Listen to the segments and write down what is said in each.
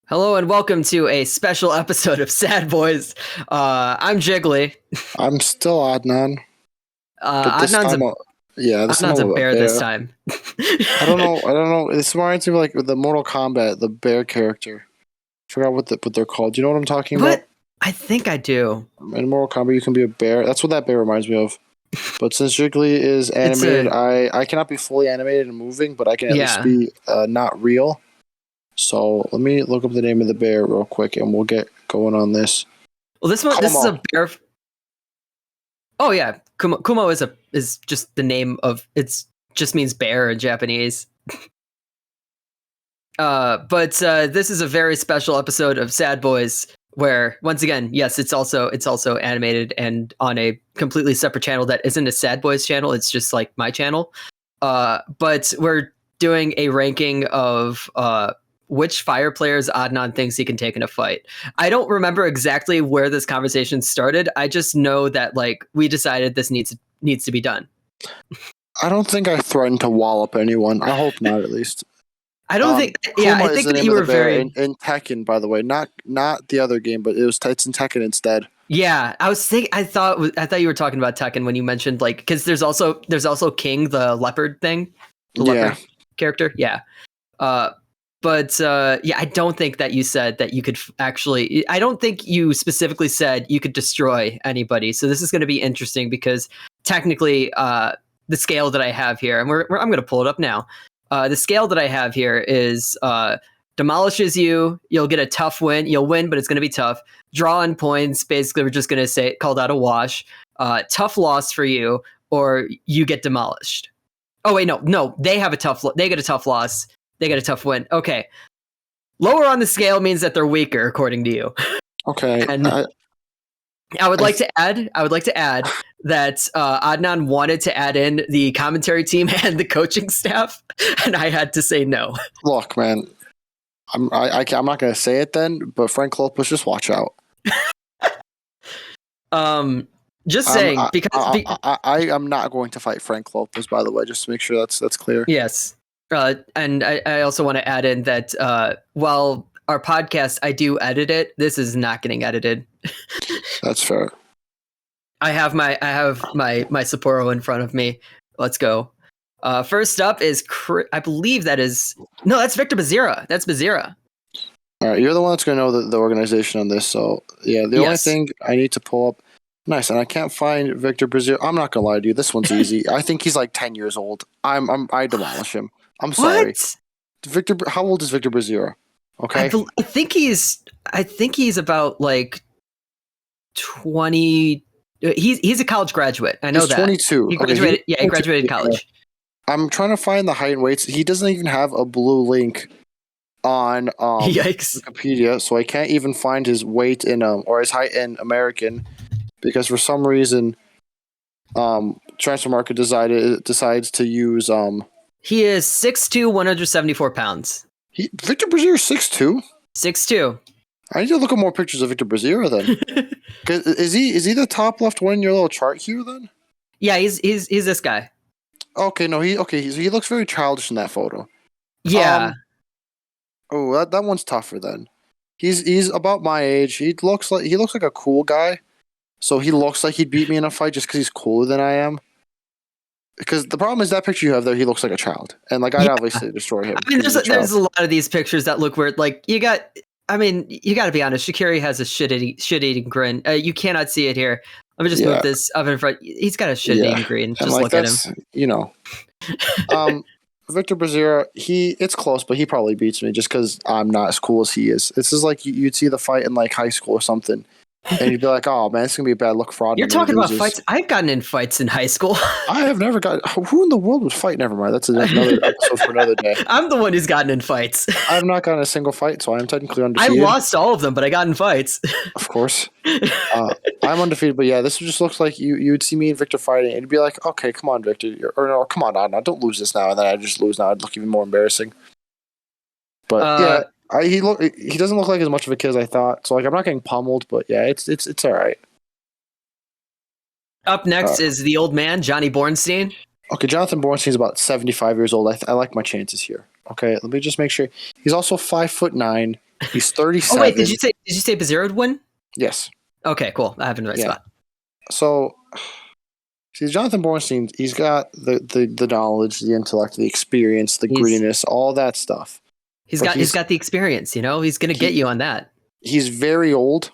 Hello and welcome to a special episode of Sad Boys. I'm Jiggly. I'm still Adnan, but this Adnan's time, this time Adnan's a I'm a bear bear. this time. I don't know. This reminds me of like the Mortal Kombat, the bear character. Forgot what they're called. Do you know what I'm talking about? What? I think I do. In Mortal Kombat, you can be a bear. That's what that bear reminds me of. But since Jiggly is animated, I cannot be fully animated and moving, but I can at least be not real. So let me look up the name of the bear real quick, and we'll get going on this. Well, this is a bear. Oh yeah, Kumo is just the name of just means bear in Japanese. But this is a very special episode of Sad Boys, where once again, yes, it's also animated and on a completely separate channel that isn't a Sad Boys channel. It's just like my channel. But we're doing a ranking of which fire players Adnan thinks he can take in a fight. I don't remember exactly where this conversation started. I just know that like we decided this needs to be done. I don't think I threatened to wallop anyone. I hope not, at least. I don't think. Yeah, I think that you were very in Tekken, by the way, not the other game, but it's in Tekken instead. Yeah, I was thinking. I thought you were talking about Tekken when you mentioned like because there's also King, the leopard thing, leopard character. Yeah. But I don't think that you said that you could actually. I don't think you specifically said you could destroy anybody. So this is going to be interesting because technically, the scale that I have here, and I'm going to pull it up now. The scale that I have here is demolishes you. You'll get a tough win. You'll win, but it's going to be tough. Draw on points. Basically, we're just going to say called out a wash. Tough loss for you, or you get demolished. Oh wait, no. They have they get a tough loss. They get a tough win. Okay. Lower on the scale means that they're weaker, according to you. Okay. And I would like to add that Adnan wanted to add in the commentary team and the coaching staff, and I had to say no. Look, man, I'm not going to say it then, but Frank Lopez, just watch out. Just saying, because I am not going to fight Frank Lopez, by the way, just to make sure that's clear. Yes. And I also want to add in that while our podcast, I do edit it, this is not getting edited. That's fair. I have my Sapporo in front of me. Let's go. First up is I believe that's Victor Bazira. That's Bazira. All right, you're the one that's going to know the organization on this. So yeah, the only thing I need to pull up. Nice, and I can't find Victor Bazira. I'm not gonna lie to you. This one's easy. I think he's like 10 years old. I demolish him. I'm sorry. What? Victor, how old is Victor Bazira? Okay. I think he's about like 20. He's a college graduate. I know he's that. 22. He graduated. He graduated college. I'm trying to find the height and weights. He doesn't even have a blue link on Wikipedia, so I can't even find his weight in or his height in American because for some reason, Transfer Market decides to use He is 6'2", 174 pounds. Victor Bazira 6'2"? 6'2". I need to look at more pictures of Victor Bazira then. Is he the top left one in your little chart here then? Yeah, he's this guy. Okay, no, he looks very childish in that photo. Yeah. That one's tougher then. He's about my age. He looks like a cool guy. So he looks like he'd beat me in a fight just because he's cooler than I am. Because the problem is that picture you have there, he looks like a child, and like I'd obviously destroy him. I mean, there's a lot of these pictures that look weird. Like you got to be honest. Shaqiri has a shit-eating grin. You cannot see it here. Let me just move this up in front. He's got a shit-eating grin. Just look at him. You know, Victor Bazira, it's close, but he probably beats me just because I'm not as cool as he is. This is like you'd see the fight in like high school or something. And you'd be like, "Oh man, it's gonna be a bad look for Adnan." You're talking about fights. I've gotten in fights in high school. I have never got. Who in the world would fight? Never mind. That's another episode for another day. I'm the one who's gotten in fights. I have not gotten a single fight, so I'm technically undefeated. I lost all of them, but I got in fights. Of course, I'm undefeated. But yeah, this just looks like you'd see me and Victor fighting, and you'd be like, "Okay, come on, Victor," or "No, come on, Adnan, don't lose this now." And then I just lose now. I'd look even more embarrassing. But yeah. He doesn't look like as much of a kid as I thought. So like I'm not getting pummeled, but yeah, it's all right. Up next is the old man, Johnny Bornstein. Okay, Jonathan Bornstein's about 75 years old. I like my chances here. Okay, let me just make sure. He's also 5'9". He's 37. Oh wait, did you say Bazira would win? Yes. Okay, cool. I have in the right spot. So, see, Jonathan Bornstein, he's got the knowledge, the intellect, the experience, the grittiness, all that stuff. He's got the experience, you know? He's going to get you on that. He's very old,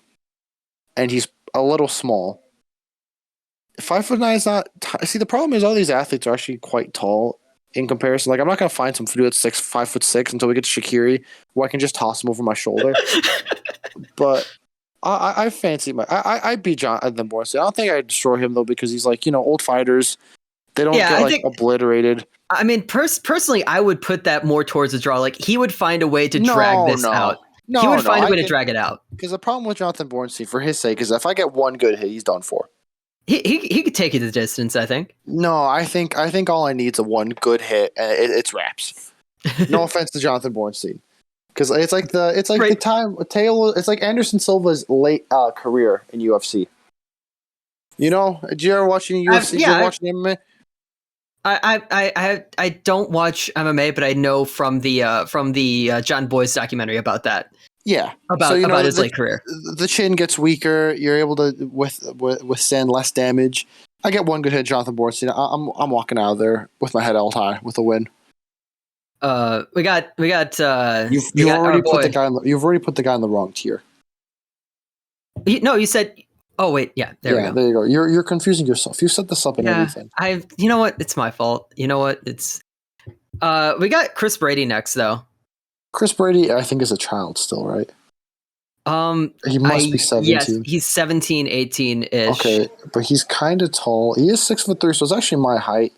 and he's a little small. 5'9" is not... See, the problem is all these athletes are actually quite tall in comparison. Like, I'm not going to find some dude that's 5'6" until we get to Shaqiri, where I can just toss him over my shoulder. But I fancy I beat Jonathan Bois. I don't think I'd destroy him, though, because he's like, old fighters. They don't get obliterated. I mean, personally, I would put that more towards a draw. Like, he would find a way to drag this out. He would find a way to drag it out. Because the problem with Jonathan Bornstein, for his sake, is if I get one good hit, he's done for. He could take you the distance, I think. No, I think all I need is a one good hit, and it's wraps. No offense to Jonathan Bornstein, because it's like the time Taylor. It's like Anderson Silva's late career in UFC. Did you ever watch any UFC? Did you ever watch MMA? I don't watch MMA, but I know from the John Boyce documentary about that. Yeah, about his late career. The chin gets weaker. You're able to withstand less damage. I get one good hit, Jonathan Bornstein. I'm walking out of there with my head held high with a win. We got. You've already put the guy in the wrong tier. You said. Oh wait, yeah, there we go. There you go. You're confusing yourself. You set this up and everything. You know what? It's my fault. You know what? It's. We got Chris Brady next though. Chris Brady, I think, is a child still, right? He must be 17. Yes, he's 17, 18-ish. Okay, but he's kind of tall. He is 6'3", so it's actually my height.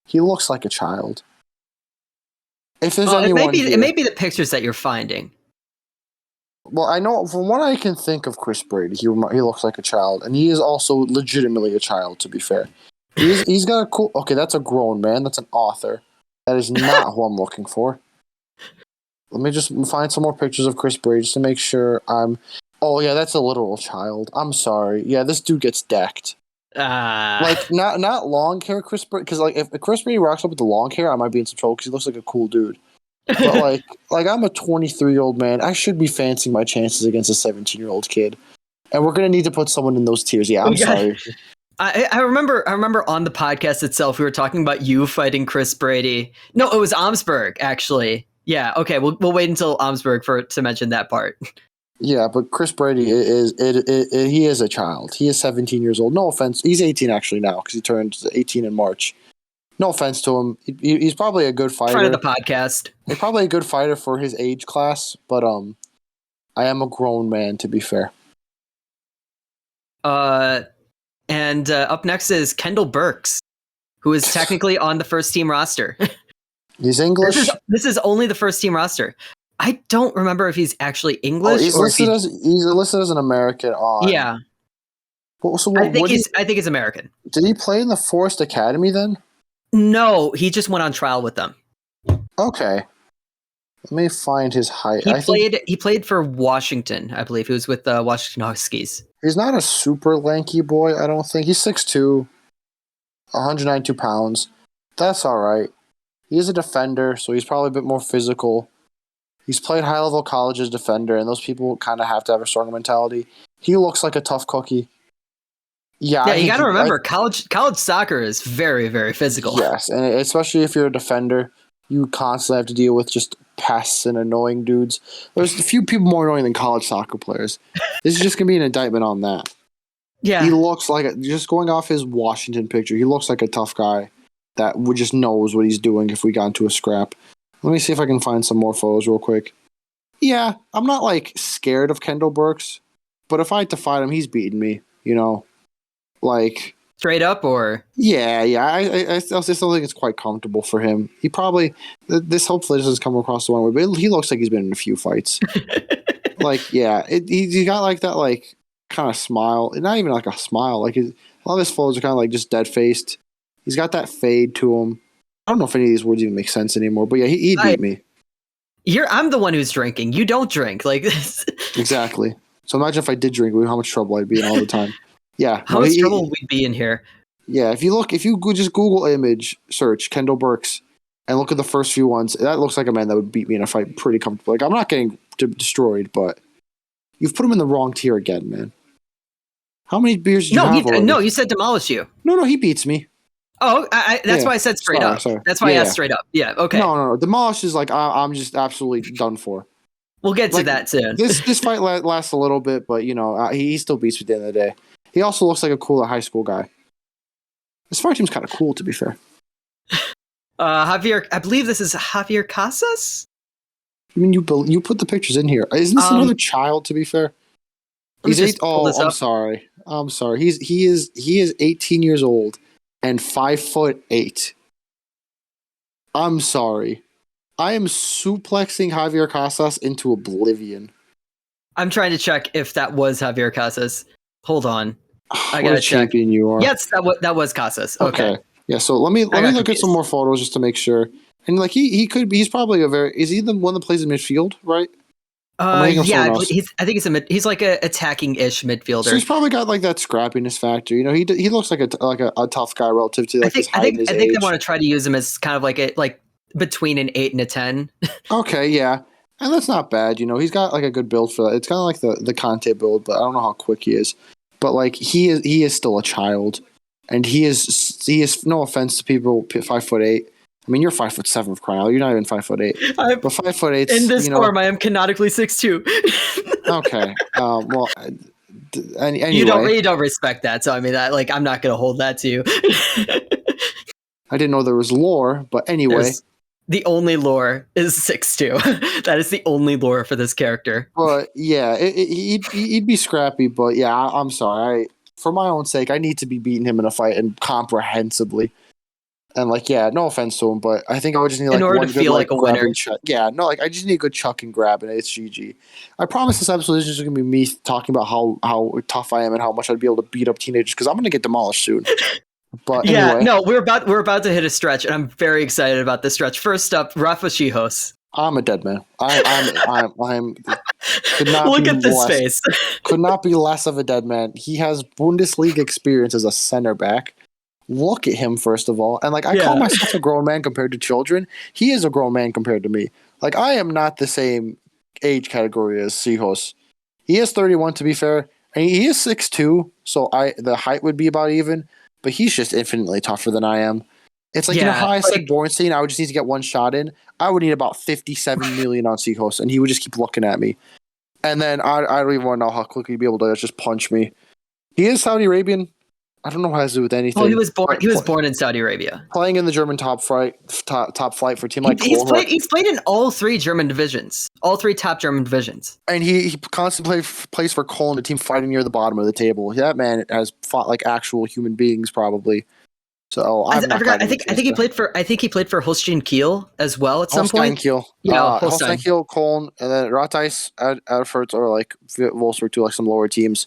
He looks like a child. If there's anyone it may be the pictures that you're finding. Well, I know from what I can think of Chris Brady, he looks like a child, and he is also legitimately a child. To be fair, he's got a cool. Okay, that's a grown man. That's an author. That is not who I'm looking for. Let me just find some more pictures of Chris Brady just to make sure I'm... Oh, yeah, that's a literal child. I'm sorry. Yeah, this dude gets decked. Like, not long hair Chris Brady... Because, like, if Chris Brady rocks up with the long hair, I might be in some trouble because he looks like a cool dude. But, like I'm a 23-year-old man. I should be fancying my chances against a 17-year-old kid. And we're going to need to put someone in those tiers. Yeah, I'm sorry. I remember on the podcast itself, we were talking about you fighting Chris Brady. No, it was Omsberg, actually. Yeah, okay, we'll wait until Omsberg to mention that part. Yeah, but Chris Brady he is a child. He is 17 years old. No offense. He's 18 actually now because he turned 18 in March. No offense to him. He's probably a good fighter. Friend of the podcast. He's probably a good fighter for his age class, but I am a grown man, to be fair. And up next is Kendall Burks, who is technically on the first team roster. He's English. This is only the first team roster. I don't remember if he's actually English. He's listed as an American on. Yeah. I think he's American. Did he play in the Forest Academy then? No, he just went on trial with them. Okay. Let me find his height. He played for Washington, I believe. He was with the Washington Huskies. He's not a super lanky boy, I don't think. He's 6'2", 192 pounds. That's all right. He is a defender, so he's probably a bit more physical. He's played high-level college as defender, and those people kind of have to have a stronger mentality. He looks like a tough cookie. Yeah, you got to remember, college soccer is very, very physical. Yes, and especially if you're a defender, you constantly have to deal with just pests and annoying dudes. There's a few people more annoying than college soccer players. This is just going to be an indictment on that. Yeah. He looks like, just going off his Washington picture, he looks like a tough guy that just knows what he's doing if we got into a scrap. Let me see if I can find some more photos real quick. Yeah, I'm not, scared of Kendall Burks, but if I had to fight him, he's beating me, Straight up, or? Yeah, I still think it's quite comfortable for him. He probably... This hopefully doesn't come across the one way, but he looks like he's been in a few fights. He got, that, kind of smile. Not even, a smile. A lot of his photos are kind of, just dead-faced. He's got that fade to him. I don't know if any of these words even make sense anymore, but yeah, he beat me. I'm the one who's drinking. You don't drink. Exactly. So imagine if I did drink, how much trouble I'd be in all the time. Yeah. How much trouble we'd be in here. Yeah, if you just Google image search Kendall Burks, and look at the first few ones. That looks like a man that would beat me in a fight pretty comfortably. Like, I'm not getting destroyed, but you've put him in the wrong tier again, man. How many beers did you have already? No, you said demolish you. No, he beats me. Oh, that's why I said straight up. Sorry. That's why I asked straight up. Yeah, okay. No. Demolish is like, I'm just absolutely done for. We'll get to that soon. This fight lasts a little bit, but, he still beats me at the end of the day. He also looks like a cooler high school guy. This fight team's kind of cool, to be fair. Javier, I believe this is Javier Casas? I mean, you put the pictures in here. Isn't this another child, to be fair? He's 8. Oh, I'm sorry. He is 18 years old and 5'8". I'm sorry. I am suplexing Javier Casas into oblivion. I'm trying to check if that was Javier Casas. Hold on. I gotta check. Champion you are. Yes, that was Casas. Okay. Yeah. So let me look at some more photos just to make sure. And like he's probably is he the one that plays in midfield, right? Yeah, I think he's like a attacking-ish midfielder. So he's probably got like that scrappiness factor. He looks like a tough guy relative to like his height and his age. I think they want to try to use him as kind of like between an 8 and a 10. Okay, yeah. And that's not bad, He's got like a good build for that. It's kind of like the Conte build, but I don't know how quick he is. But like he is still a child, and he is no offense to people 5'8". I mean, you're 5'7" of crying out. You're not even 5'8". But 5'8". In this form, I am canonically 6'2". Okay. Well, anyway. You don't respect that, so I mean, I'm not going to hold that to you. I didn't know there was lore, but anyway. The only lore is 6'2". That is the only lore for this character. But yeah, he'd be scrappy. But yeah, I'm sorry. For my own sake, I need to be beating him in a fight and comprehensively. And no offense to him, but I think I would just need in order to feel like a winner. Yeah, no, I just need a good chuck and grab, and it's GG. I promise this episode is just going to be me talking about how tough I am and how much I'd be able to beat up teenagers because I'm going to get demolished soon. But yeah, anyway. No, we're about to hit a stretch, and I'm very excited about this stretch. First up, Rafa Chihos. I'm a dead man. I'm could not look be at this less, face. Could not be less of a dead man. He has Bundesliga experience as a center back. Look at him, first of all. And I call myself a grown man compared to children. He is a grown man compared to me. I am not the same age category as Chihos. He is 31, to be fair. And he is 6'2", so the height would be about even. But he's just infinitely tougher than I am. It's how I said Bornstein, I would just need to get one shot in. I would need about 57 million on Chihos, and he would just keep looking at me. And then I don't even want to know how quickly he'd be able to just punch me. He is Saudi Arabian. I don't know what it has to do with anything. Oh, he was born in Saudi Arabia. Playing in the German top flight for a team like Cologne. He's played in all 3 German divisions. All 3 top German divisions. And he constantly plays for Cologne, a team fighting near the bottom of the table. That man has fought like actual human beings, probably. So I forgot. I think he played for Holstein Kiel as well at some point. Kiel. Yeah, Holstein Kiel, Cologne, and then Rot-Weiß, Erfurt, or Wolfsburg too, some lower teams.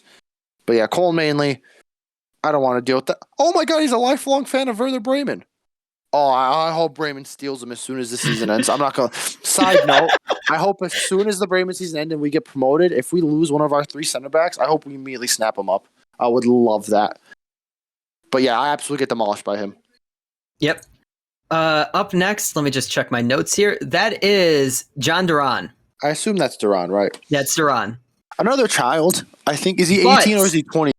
But yeah, Cologne mainly. I don't want to deal with that. Oh my god, he's a lifelong fan of Werder Bremen. Oh, I hope Bremen steals him as soon as the season ends. I'm not going to. Side note, I hope as soon as the Bremen season ends and we get promoted, if we lose one of our 3 center backs, I hope we immediately snap him up. I would love that. But yeah, I absolutely get demolished by him. Yep. Up next, let me just check my notes here. That is John Duran. I assume that's Duran, right? That's Duran. Another child. I think, is he 18 or is he 20?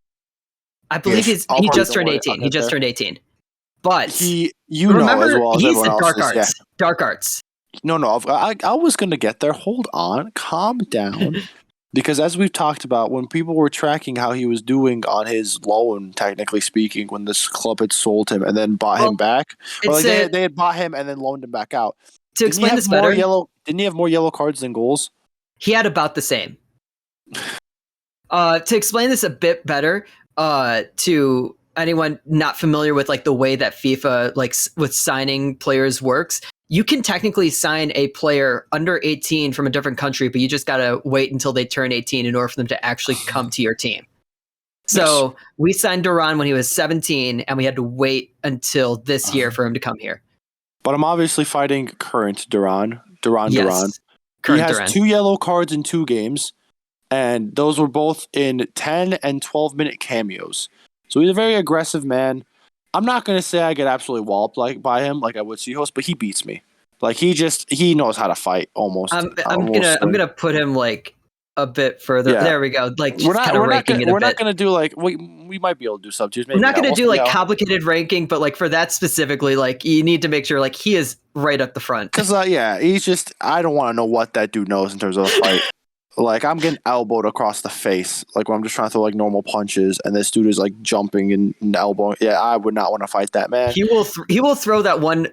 I believe he just turned 18. He just turned 18. But remember, as well as he's everyone dark else. Arts. Yeah. Dark Arts. No, I was going to get there. Hold on. Calm down. Because as we've talked about, when people were tracking how he was doing on his loan, technically speaking, when this club had sold him and then bought him back, or they had bought him and then loaned him back out. To explain this better, didn't he have more yellow cards than goals? He had about the same. To explain this a bit better, to anyone not familiar with the way that FIFA with signing players works, you can technically sign a player under 18 from a different country, but you just gotta wait until they turn 18 in order for them to actually come to your team. So we signed Duran when he was 17, and we had to wait until this year for him to come here. But I'm obviously fighting current Duran. Yes. Duran. He has 2 yellow cards in 2 games. And those were both in 10 and 12-minute cameos. So he's a very aggressive man. I'm not going to say I get absolutely walloped by him like I would Chihos, but he beats me. Like he knows how to fight almost. I'm gonna put him like a bit further. Yeah. There we go. Like just kind of ranking it a bit. We're not gonna do like we might be able to do sub twos. We're not gonna do like complicated ranking, but like for that specifically, like you need to make sure like he is right up the front. Because he's just I don't want to know what that dude knows in terms of a fight. Like I'm getting elbowed across the face, like when I'm just trying to throw like normal punches, and this dude is like jumping and elbowing. Yeah, I would not want to fight that man. He will throw that one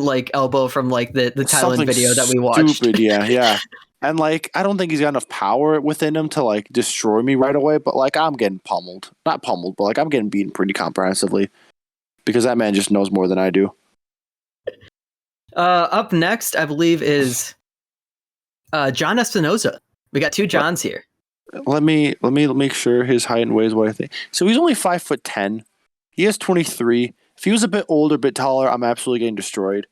like elbow from like the Thailand Something video that we watched. Stupid, yeah. And like I don't think he's got enough power within him to like destroy me right away. But like I'm getting pummeled, not pummeled, but like I'm getting beaten pretty comprehensively because that man just knows more than I do. Up next, I believe is John Espinoza. We got two Johns here. Let me make sure his height and weight is what I think. So he's only 5'10". He has 23. If he was a bit older, a bit taller, I'm absolutely getting destroyed.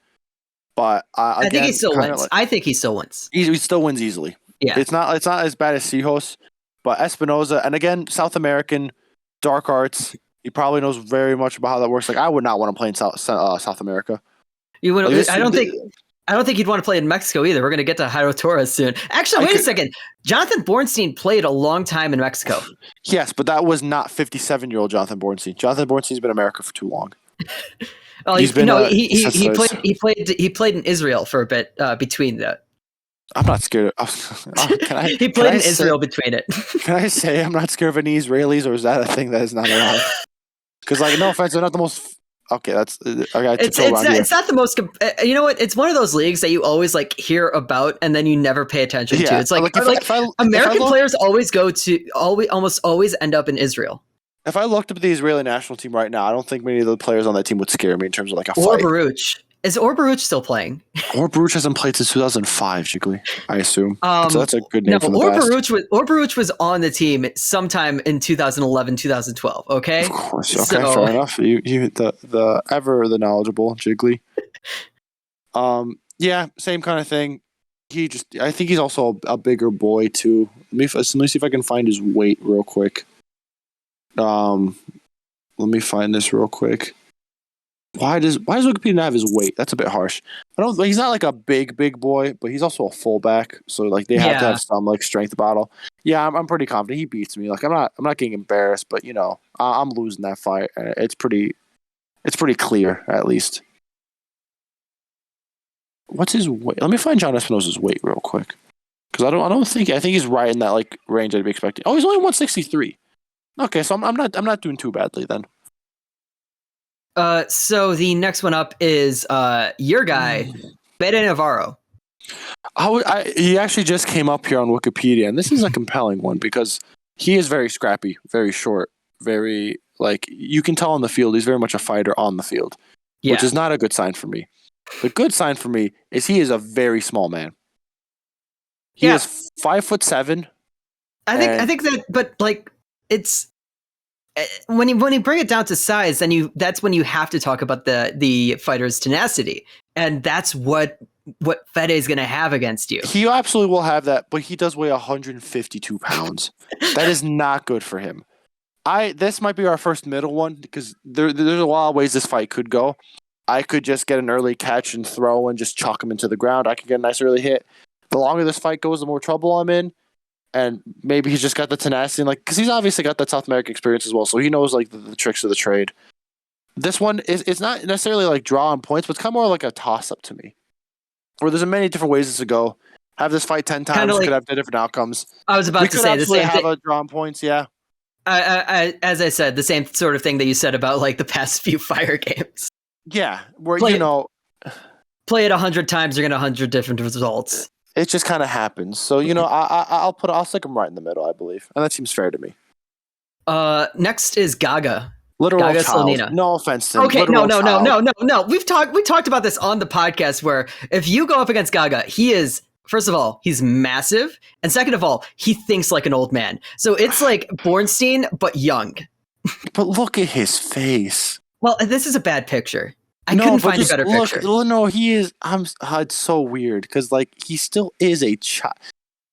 But I think he still wins. I think he still wins. He still wins easily. Yeah, it's not as bad as Sijos, but Espinoza, and again, South American, dark arts. He probably knows very much about how that works. Like I would not want to play in South America. You would. Like, I don't think you'd want to play in Mexico either. We're going to get to Jairo Torres soon. Actually, wait a second. Jonathan Bornstein played a long time in Mexico. Yes, but that was not 57-year-old Jonathan Bornstein. Jonathan Bornstein's been in America for too long. Well, he played in Israel for a bit between that. I'm not scared. He played in Israel between it. Can I say I'm not scared of any Israelis, or is that a thing that is not allowed? Because, like, no offense, they're not the most. Okay, that's. It's not the most. You know what? It's one of those leagues that you always like hear about, and then you never pay attention to. It's like American players almost always end up in Israel. If I looked up the Israeli national team right now, I don't think many of the players on that team would scare me in terms of like a fight. Baruch. Is Baruch still playing? Baruch hasn't played since 2005, Jiggly, I assume. So that's a good name from the past. Baruch was on the team sometime in 2011, 2012, okay? Of course. Okay, fair enough. You the ever the knowledgeable Jiggly. Yeah, same kind of thing. I think he's also a bigger boy too. Let me see if I can find his weight real quick. Let me find this real quick. Why does Wikipedia not have his weight? That's a bit harsh. He's not like a big boy, but he's also a fullback, so like they have to have some like strength battle. Yeah, I'm pretty confident he beats me. Like I'm not getting embarrassed, but you know I'm losing that fight. It's pretty clear at least. What's his weight? Let me find John Espinoza's weight real quick, because I think he's right in that like range I'd be expecting. Oh, he's only 163. Okay, so I'm not doing too badly then. So the next one up is your guy, Bede Navarro. He actually just came up here on Wikipedia, and this is a compelling one because he is very scrappy, very short, very like you can tell on the field he's very much a fighter on the field, which is not a good sign for me. The good sign for me is he is a very small man. He is 5'7". I think that, but like it's. When you bring it down to size, then that's when you have to talk about the fighter's tenacity, and that's what Fede is going to have against you. He absolutely will have that, but he does weigh 152 pounds. That is not good for him. This might be our first middle one because there's a lot of ways this fight could go. I could just get an early catch and throw and just chuck him into the ground. I could get a nice early hit. The longer this fight goes, the more trouble I'm in. And maybe he's just got the tenacity, like because he's obviously got that South American experience as well, so he knows like the tricks of the trade. This one it's not necessarily like draw on points, but it's kind of more like a toss up to me, where there's many different ways to go. Have this fight 10 times, could have different outcomes. I was about to say the same thing. Have a draw on points, yeah. As I said, the same sort of thing that you said about like the past few Fire games. Yeah, where play it 100 times, you're gonna 100 different results. It just kind of happens. So, you know, I'll stick him right in the middle, I believe. And that seems fair to me. Next is Gaga. Literal Gaga child. Slonina. No offense to him. Okay, no. We talked about this on the podcast where if you go up against Gaga, he is, first of all, he's massive. And second of all, he thinks like an old man. So it's like Bornstein, but young. But look at his face. Well, this is a bad picture. I couldn't find a better picture. No, he is. It's so weird because like he still is a child.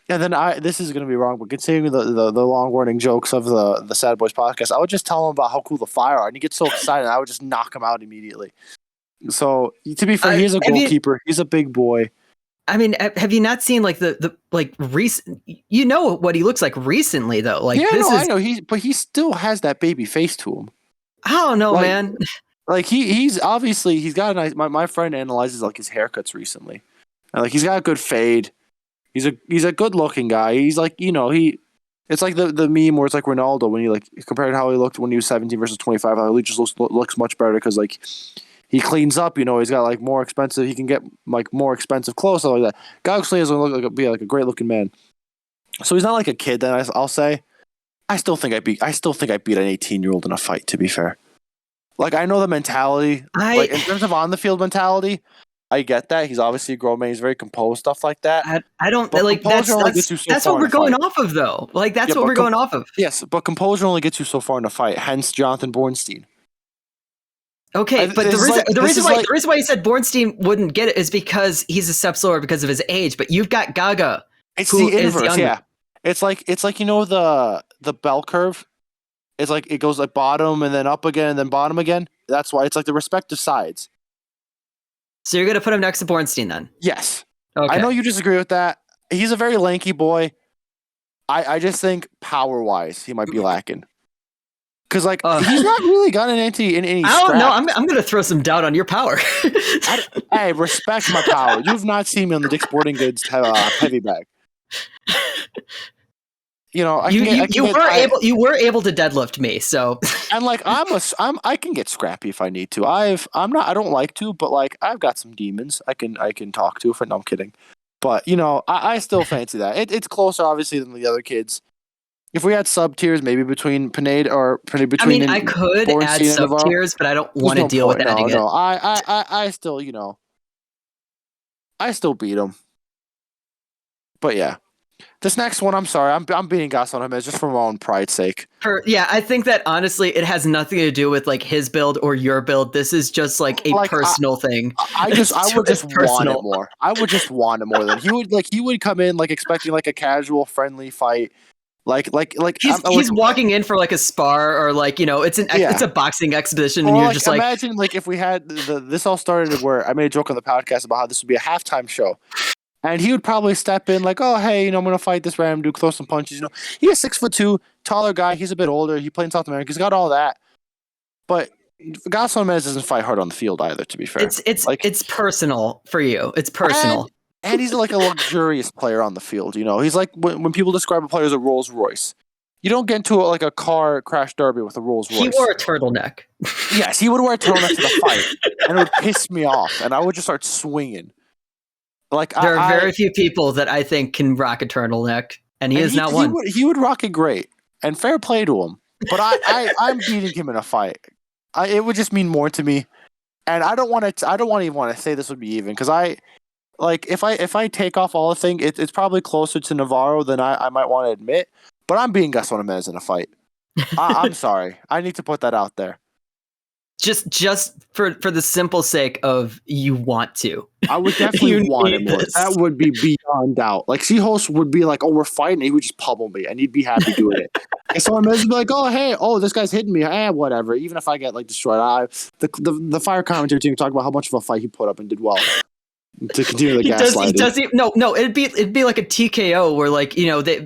And then this is going to be wrong, but considering the long running jokes of the Sad Boys podcast, I would just tell him about how cool the Fire are, and he gets so excited, I would just knock him out immediately. So to be fair, he's a goalkeeper. He's a big boy. I mean, have you not seen like the recent? You know what he looks like recently though. Like I know he still has that baby face to him. I don't know, man. Like he's obviously he's got a nice. My friend analyzes like his haircuts recently, and like he's got a good fade. He's a good looking guy. He's like it's like the meme where it's like Ronaldo when he like compared how he looked when he was 17 versus 25. How he just looks much better because like he cleans up. He's got like more expensive. He can get like more expensive clothes, stuff like that. Galaxy is going to be like a great looking man. So he's not like a kid. Then I'll say, I still think I beat an 18-year-old in a fight. To be fair, like I know the mentality. Like in terms of on the field mentality, I get that. He's obviously a grown man. He's very composed, stuff like that. I don't like that's what we're going off of though. Like that's what we're going off of. Yes, but composure only gets you so far in a fight. Hence, Jonathan Bornstein. Okay, but the reason why he said Bornstein wouldn't get it is because he's a step slower because of his age. But you've got Gaga. It's the inverse, yeah. It's like the bell curve. It's like it goes like bottom and then up again and then bottom again. That's why it's like the respective sides. So you're gonna put him next to Bornstein then? Yes. Okay. I know you disagree with that. He's a very lanky boy. I just think power wise he might be lacking. Because like he's not really got in any. I don't know. I'm gonna throw some doubt on your power. Hey, respect my power. You've not seen me on the Dick's Sporting Goods heavy bag. You were able to deadlift me, so and like I can get scrappy if I need to. I don't like to, but like I've got some demons I can talk to. No, I'm kidding. But I still fancy that. It's closer obviously than the other kids. If we had sub tiers, maybe between Pineda or between. I mean, I could add sub tiers, but I don't want to deal with adding it. No, I still I still beat him. But yeah. This next one, I'm sorry, I'm beating Gas on him just for my own pride's sake. I think that honestly, it has nothing to do with like his build or your build. This is just like a personal thing. I would just want it more. I would just want it more than he would come in like expecting like a casual, friendly fight. Like he's walking in for like a spar or like it's a boxing exhibition and you're just like imagine like if we had this all started where I made a joke on the podcast about how this would be a halftime show. And he would probably step in like, oh, hey, I'm going to fight this random dude, throw some punches. He's a 6'2", taller guy. He's a bit older. He played in South America. He's got all that. But Gaston Menez doesn't fight hard on the field either, to be fair. It's personal for you. It's personal. And he's like a luxurious player on the field. He's like when people describe a player as a Rolls Royce. You don't get into like a car crash derby with a Rolls Royce. He wore a turtleneck. Yes, he would wear a turtleneck to the fight. And it would piss me off. And I would just start swinging. Like there are very few people that I think can rock a turtleneck, and he is not one. He would rock it great, and fair play to him. But I'm beating him in a fight. It would just mean more to me, and I don't even want to say this would be even because if I take off all the thing, it's probably closer to Navarro than I might want to admit. But I'm beating Gaston Menez in a fight. I'm sorry. I need to put that out there. Just for the simple sake of you want to. I would definitely want it more. That would be beyond doubt. Like C-Host would be like, oh, we're fighting. He would just pummel me and he'd be happy doing it. And someone would be like, oh, hey, this guy's hitting me. Whatever. Even if I get like destroyed, the fire commentary team talk about how much of a fight he put up and did well. To continue the gaslighting. No, it'd be like a TKO where like,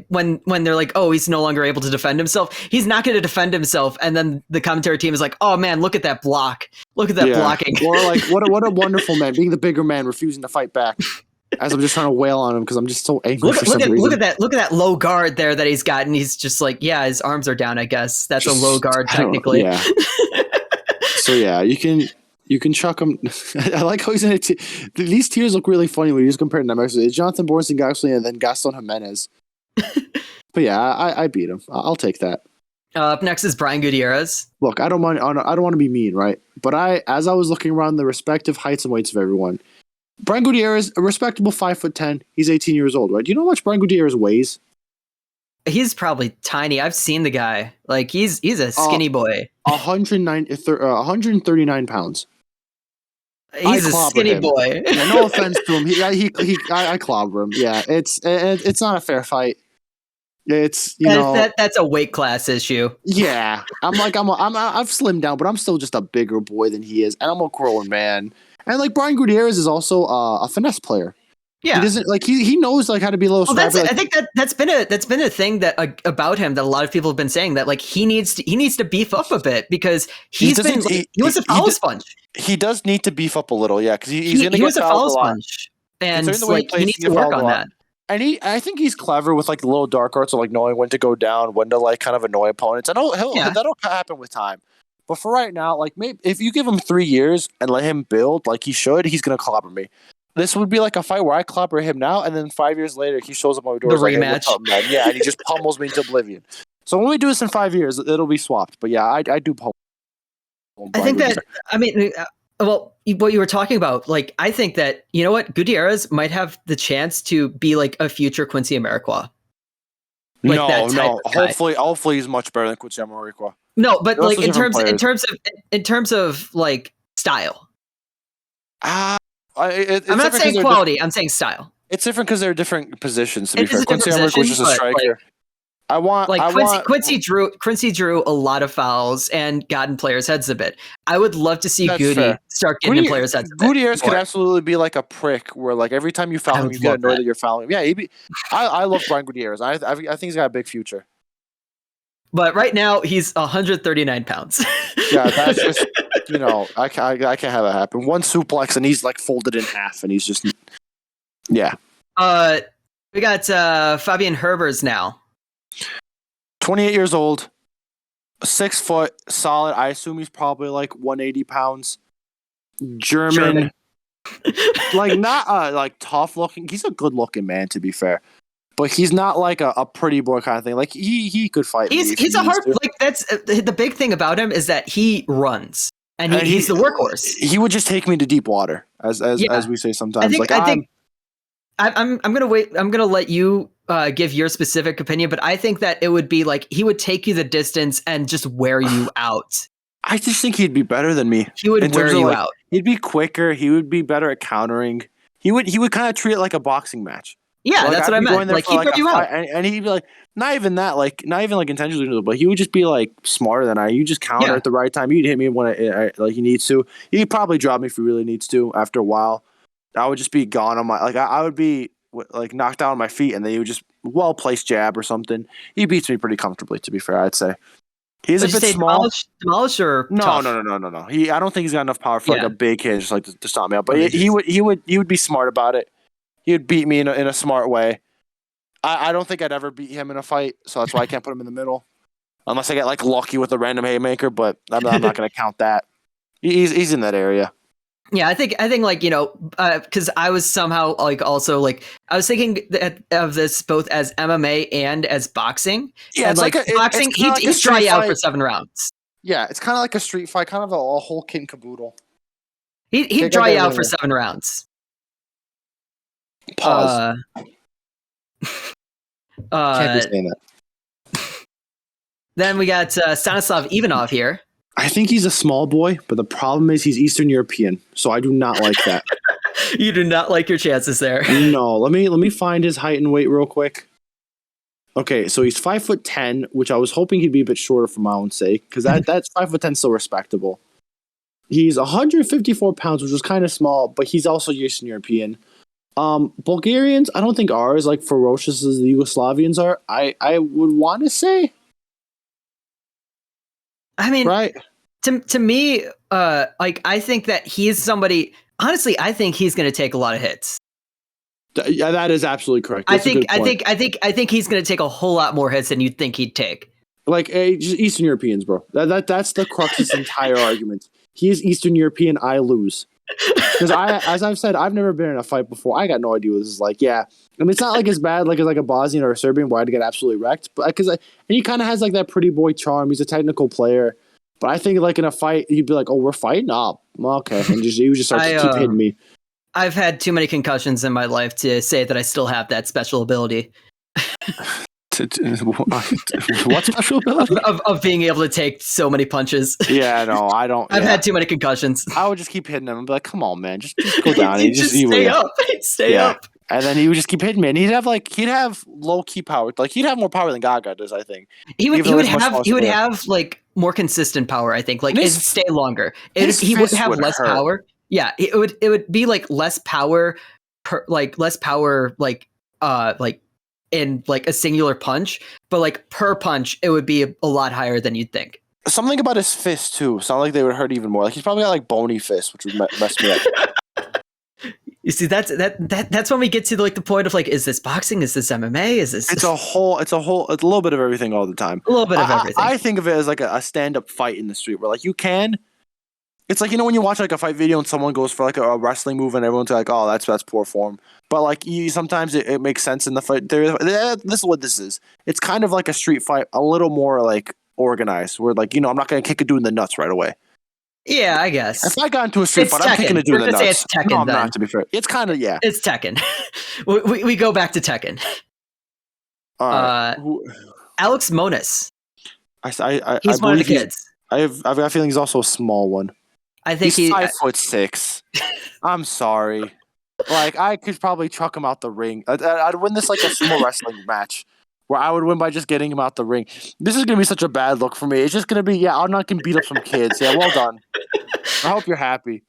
when they're like, oh, he's no longer able to defend himself. He's not going to defend himself. And then the commentary team is like, oh man, look at that block. Look at that blocking. Or like, what a wonderful man, being the bigger man, refusing to fight back. As I'm just trying to wail on him because I'm just so angry for some reason. Look at that low guard there that he's got. And he's just like, yeah, his arms are down, I guess. That's a low guard technically. Yeah. So yeah, you can chuck him. I like how he's in it. These tiers look really funny when you just compare them. It's Jonathan Bornstein, Gaston, and then Gaston Jimenez. But yeah, I beat him. I'll take that. Up next is Brian Gutierrez. Look, I don't want to be mean, right? But as I was looking around the respective heights and weights of everyone, Brian Gutierrez, a respectable 5'10". He's 18 years old, right? Do you know how much Brian Gutierrez weighs? He's probably tiny. I've seen the guy. Like he's a skinny boy. 139 pounds. He's a skinny boy. Yeah, no offense to him. I clobber him. Yeah, it's not a fair fight. It's that's a weight class issue. Yeah, I've slimmed down, but I'm still just a bigger boy than he is, and I'm a grown man. And like Brian Gutierrez is also a finesse player. Yeah, he doesn't like he knows like how to be a little. Well, I think that's been a thing that about him that a lot of people have been saying that like he needs to beef up a bit because he was a foul sponge. He does need to beef up a little, yeah, because he was a foul sponge, and like he needs to work on that. And I think he's clever with like the little dark arts of like knowing when to go down, when to like kind of annoy opponents. I know that'll happen with time. But for right now, like maybe if you give him 3 years and let him build like he should, he's gonna clobber me. This would be like a fight where I clobber him now, and then 5 years later he shows up on my door. The rematch, like, hey, and he just pummels me into oblivion. So when we do this in 5 years, it'll be swapped. But yeah, I do pummel. I think that well, what you were talking about, like I think that you know what, Gutierrez might have the chance to be like a future Quincy Amarikwa. Like no. Hopefully he's much better than Quincy Amarikwa. No, but like in terms of like style. I'm not saying quality. I'm saying style. It's different because they're different positions. To be fair, Quincy Amarikwa was just a striker. Quincy drew a lot of fouls and got in players' heads a bit. I would love to see Goody start getting in players' heads. Gutierrez could absolutely be like a prick, where like every time you foul him, you get annoyed that you're fouling him. Yeah, I love Brian Gutierrez. I think he's got a big future. But right now he's 139 pounds. Yeah, that's just I can't have that happen. One suplex and he's like folded in half, and he's just yeah. We got Fabian Herbers now. 28 years old, 6 foot, solid. I assume he's probably like 180 pounds. German. Like not like tough looking. He's a good looking man, to be fair, but he's not like a pretty boy kind of thing. Like he could fight. He's a hard like that's the big thing about him is that he runs and he's the workhorse. He would just take me to deep water, as we say sometimes. I'm gonna wait. I'm gonna let you give your specific opinion, but I think that it would be like he would take you the distance and just wear you out. I just think he'd be better than me. He would wear you out. He'd be quicker. He would be better at countering. He would kind of treat it like a boxing match. Yeah, so that's what I meant. Like he'd wear you out, and he'd be like, not even like intentionally, but he would just be like smarter than I. You just counter at the right time. You'd hit me when like he needs to. He'd probably drop me if he really needs to. After a while, I would just be gone on my I would be like knocked down on my feet, and then he would just well placed jab or something. He beats me pretty comfortably, to be fair. I'd say he's a bit small. Demolish or no. I don't think he's got enough power for like a big hit just like to stop me out. But he would be smart about it. He would beat me in a smart way. I don't think I'd ever beat him in a fight, so that's why I can't put him in the middle, unless I get like lucky with a random haymaker. But I'm not going to count that. He's in that area. Yeah, I think like because I was somehow like also like I was thinking of this both as MMA and as boxing. Yeah, and, it's like boxing. He'd dry you out for 7 rounds. Yeah, it's kind of like a street fight, kind of a whole kit and caboodle. He'd dry you out for 7 rounds. Pause. Can't be saying that. Then we got Stanislav Ivanov here. I think he's a small boy, but the problem is he's Eastern European, so I do not like that. You do not like your chances there. No, let me find his height and weight real quick. Okay, so he's 5'10", which I was hoping he'd be a bit shorter for my own sake, because that's 5'10" still respectable. He's 154 pounds, which was kind of small, but he's also Eastern European. Bulgarians, I don't think are as like ferocious as the Yugoslavians are. I would want to say. I mean, right. To me, like I think that he's somebody. Honestly, I think he's going to take a lot of hits. Yeah, that is absolutely correct. I think he's going to take a whole lot more hits than you'd think he'd take. Like just Eastern Europeans, bro. That's the crux of this entire argument. He is Eastern European. I lose. Because as I've said, I've never been in a fight before. I got no idea what this is like. Yeah, I mean, it's not like as bad like as like a Bosnian or a Serbian where I'd get absolutely wrecked. But and he kind of has like that pretty boy charm. He's a technical player. But I think like in a fight, he'd be like, "Oh, we're fighting? Oh, okay," and he would just start to keep hitting me. I've had too many concussions in my life to say that I still have that special ability. What special ability? Of being able to take so many punches. Yeah, no, I don't. I've had too many concussions. I would just keep hitting him and be like, "Come on, man, just go down." He'd just stay up. Stay up. And then he would just keep hitting me, and he'd have low key power. Like he'd have more power than Gaga does, I think. He would have like more consistent power. I think like it'd stay longer. He would have less power. Yeah, it would be like less power like in like a singular punch, but like per punch it would be a lot higher than you'd think. Something about his fists too sound like they would hurt even more. Like he's probably got like bony fists, which would mess me up. You see, that's when we get to like the point of like, is this boxing? Is this MMA? Is this? It's a little bit of everything all the time. A little bit of everything. I think of it as like a stand-up fight in the street where like you can. It's like, when you watch like a fight video and someone goes for like a wrestling move and everyone's like, oh, that's poor form. But like sometimes it makes sense in the fight. This is what this is. It's kind of like a street fight, a little more like organized. Where like I'm not gonna kick a dude in the nuts right away. Yeah, I guess. If I got into a street fight, I'm kicking a dude in the nuts. It's Tekken, no, I'm not, to be fair. It's kind of, yeah. It's Tekken. we go back to Tekken. Alex Monis. He's one of the kids. I've got a feeling he's also a small one. I think he's 5'6". I'm sorry. Like, I could probably chuck him out the ring. I'd win this like a sumo wrestling match where I would win by just getting him out the ring. This is going to be such a bad look for me. It's just going to be, Adnan can beat up some kids. Yeah, well done. I hope you're happy.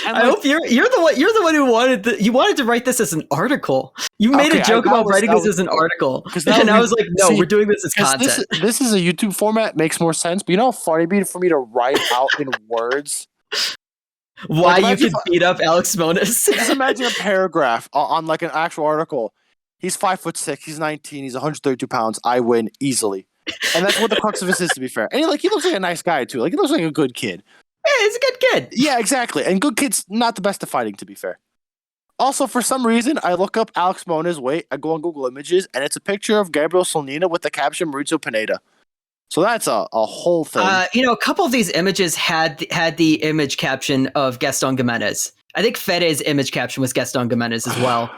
I hope you're the one who wanted to write this as an article. You made a joke about writing this as an article. And I was like, no, we're doing this as content. This is a YouTube format. Makes more sense. But you know how funny it'd be for me to write out in words? Why you could beat up Alex Monis? Just imagine a paragraph on like an actual article. He's 5'6". He's 19. He's 132 pounds. I win easily. And that's what the crux of this is, to be fair. And he looks like a nice guy too. Like he looks like a good kid. Yeah, he's a good kid. Yeah, exactly. And good kids, not the best at fighting, to be fair. Also, for some reason, I look up Alex Mona's weight. I go on Google Images, and it's a picture of Gabriel Solnina with the caption Maurizio Pineda. So that's a whole thing. A couple of these images had the image caption of Gaston Gimenez. I think Fede's image caption was Gaston Gimenez as well.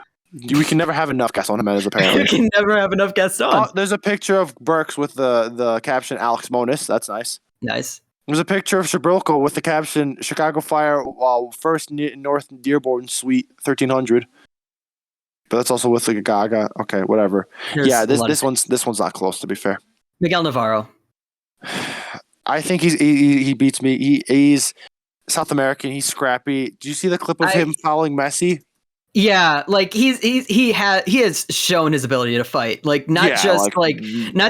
We can never have enough Gaston Gimenez, apparently. We can never have enough Gaston. There's a picture of Burks with the caption Alex Monis. That's nice. Nice. There's a picture of Shabilko with the caption Chicago Fire First North Dearborn Suite 1300. But that's also with like a Gaga. Okay, whatever. This one's not close, to be fair. Miguel Navarro. I think he beats me. He's South American. He's scrappy. Do you see the clip of him fouling Messi? Yeah, like he has shown his ability to fight. Like not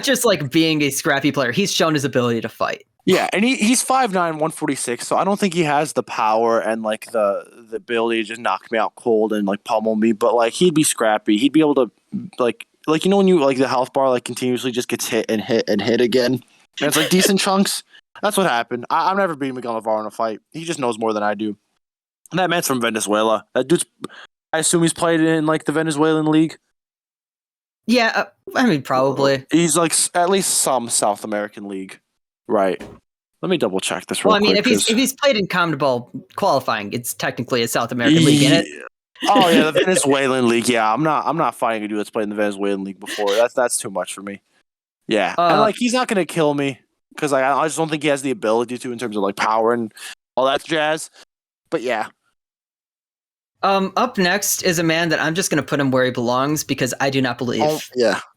just being a scrappy player. He's shown his ability to fight. Yeah, and he's 5'9", 146, so I don't think he has the power and like the ability to just knock me out cold and like pummel me, but like he'd be scrappy. He'd be able to like when you like the health bar like continuously just gets hit and hit and hit again. And it's like decent chunks. That's what happened. I'm never beating Miguel Navarro in a fight. He just knows more than I do. And that man's from Venezuela. That dude's, I assume he's played in like the Venezuelan league. Yeah, I mean probably. He's like at least some South American league. Right. Let me double check this real quick. Well, I mean, if he's played in CONMEBOL qualifying, it's technically a South American league, isn't it? Oh yeah, the Venezuelan league. Yeah, I'm not fighting a dude that's played in the Venezuelan league before. That's too much for me. Yeah, and like he's not gonna kill me because I just don't think he has the ability to in terms of like power and all that jazz. But yeah. Up next is a man that I'm just gonna put him where he belongs because I do not believe. Oh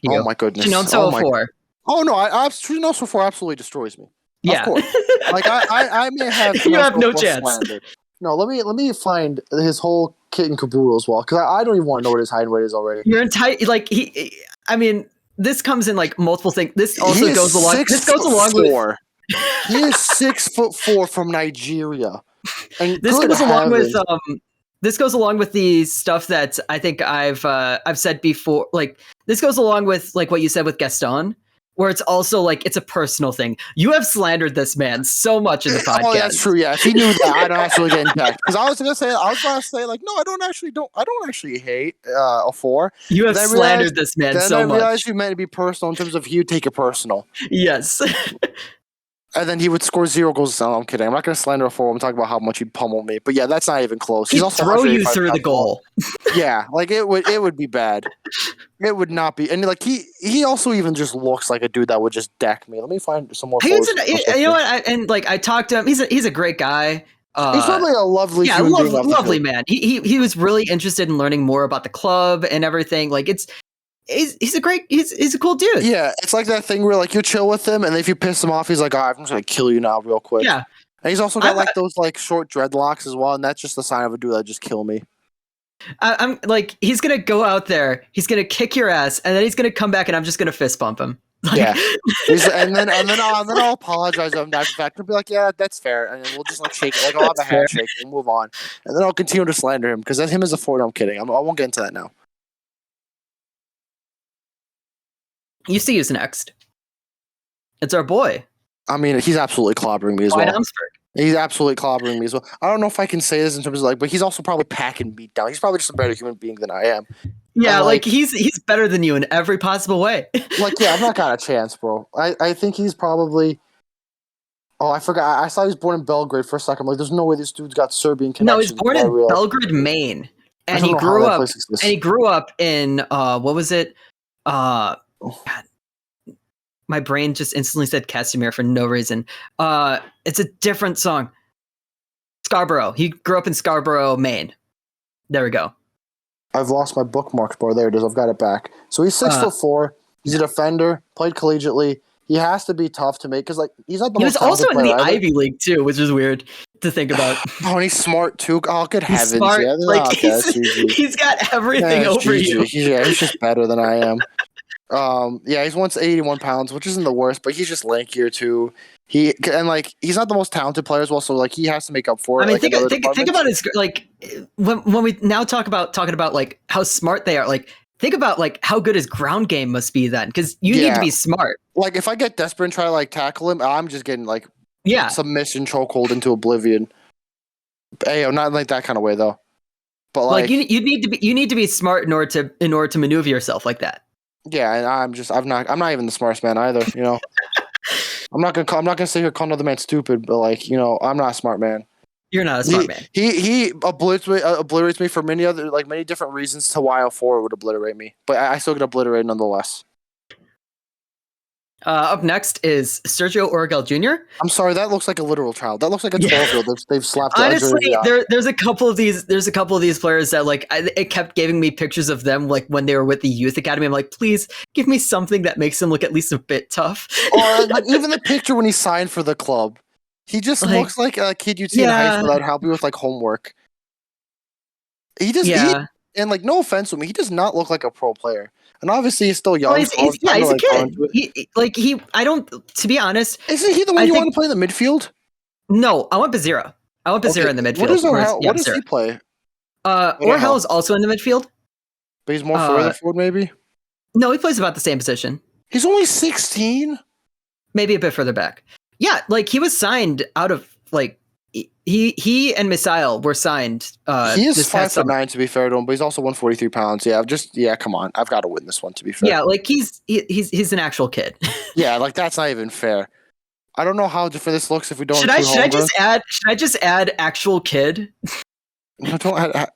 my goodness. Chinonso 04. Oh no, Chinonso 04 absolutely destroys me. Yeah. Of course. Like I may have you have no chance. Slander. No, let me find his whole kit and caboodle as well because I don't even want to know what his height and weight is already. Your entire I mean, this comes in like multiple things. This also goes along. This goes along with. He is 6'4" from Nigeria. And this goes along with this goes along with the stuff that I think I've said before. Like this goes along with like what you said with Gaston, where it's also like it's a personal thing. You have slandered this man so much in the podcast. Oh, that's true. Yeah, if he knew that, I don't actually get in touch because I was gonna say like no, I don't actually hate a 4. You have slandered this man so much. Then I realized you meant to be personal in terms of he would take it personal. Yes. And then he would score 0 goals. No, I'm kidding. I'm not going to slander a 4. I'm talking about how much he'd pummel me. But yeah, that's not even close. He'd throw you through the goal. Yeah, like it would be bad. It would not be. And like he also even just looks like a dude that would just deck me. Let me find some more. You know what? I talked to him. He's a great guy. He's probably a lovely, lovely man. He was really interested in learning more about the club and everything. Like he's a cool dude. Yeah, it's like that thing where like you chill with him, and if you piss him off, he's like, "Oh, I'm just gonna kill you now, real quick." Yeah, And he's also got like those like short dreadlocks as well, and that's just the sign of a dude that just kill me. I'm like, he's gonna go out there, he's gonna kick your ass, and then he's gonna come back, and I'm just gonna fist bump him. Like, yeah, and then I'll apologize to him after the fact and be like, yeah, that's fair, and then we'll just like shake it, like I'll have a handshake and move on, and then I'll continue to slander him because that's him as a forward. I'm kidding. I won't get into that now. You see who's next? It's our boy. I mean, he's absolutely clobbering me as well. He's absolutely clobbering me as well. I don't know if I can say this in terms of like, but he's also probably packing beat down. He's probably just a better human being than I am. Yeah, like he's better than you in every possible way. Like, yeah, I've not got a chance, bro. I think he's probably. Oh, I forgot. I saw he was born in Belgrade for a second. I'm like, there's no way this dude's got Serbian connections. No, he's born in Belgrade, Maine, and he grew up. And he grew up in what was it? God, my brain just instantly said Casimir for no reason. It's a different song. Scarborough. He grew up in Scarborough, Maine. There we go. I've lost my bookmarks, bro. There it is. I've got it back. So he's 6'4". He's a defender. Played collegiately. He has to be tough to make because, like, he's not the most. He was also in the Ivy League too, which is weird to think about. Oh, and he's smart too. Oh, good heavens! Smart. Yeah, like he's got everything over you. He's just better than I am. Yeah, he's 181 pounds, which isn't the worst, but he's just lankier too. He's not the most talented player as well, so like he has to make up for it. I mean, like, think about his like when we now talking about like how smart they are. Like think about like how good his ground game must be then, because you need to be smart. Like if I get desperate and try to like tackle him, I'm just getting like submission chokehold into oblivion. Hey, not like that kind of way though. But like you need to be smart in order to maneuver yourself like that. Yeah, and I'm not even the smartest man either, you know. I'm not gonna say you're calling another man stupid, but like, you know, I'm not a smart man. You're not a smart man. He obliterates me for many different reasons to why a forward would obliterate me, but I still get obliterated nonetheless. Up next is Sergio Orgel Jr. I'm sorry, that looks like a literal child. That looks like a 12-year-old. They've slapped. Honestly, there's a couple of these players that like it kept giving me pictures of them like when they were with the youth academy. I'm like, please give me something that makes them look at least a bit tough. Or like, even the picture when he signed for the club, he just looks like a kid you'd see in high school that would help you with like homework. And like, no offense to me, he does not look like a pro player. And obviously, he's still young. Well, he's a kid. I don't. To be honest, isn't he the one you want to play in the midfield? No, I want Bazira. In the midfield. What does he play? Orgel is also in the midfield, but he's more forward, maybe. No, he plays about the same position. He's only 16. Maybe a bit further back. Yeah, like he was signed out of like. He and Misail were signed. He is 5'9" to be fair to him, but he's also 143 pounds. Yeah, come on, I've got to win this one to be fair. Yeah, like he's an actual kid. Yeah, like that's not even fair. I don't know how different this looks if we don't. Should I just add actual kid? No, don't add.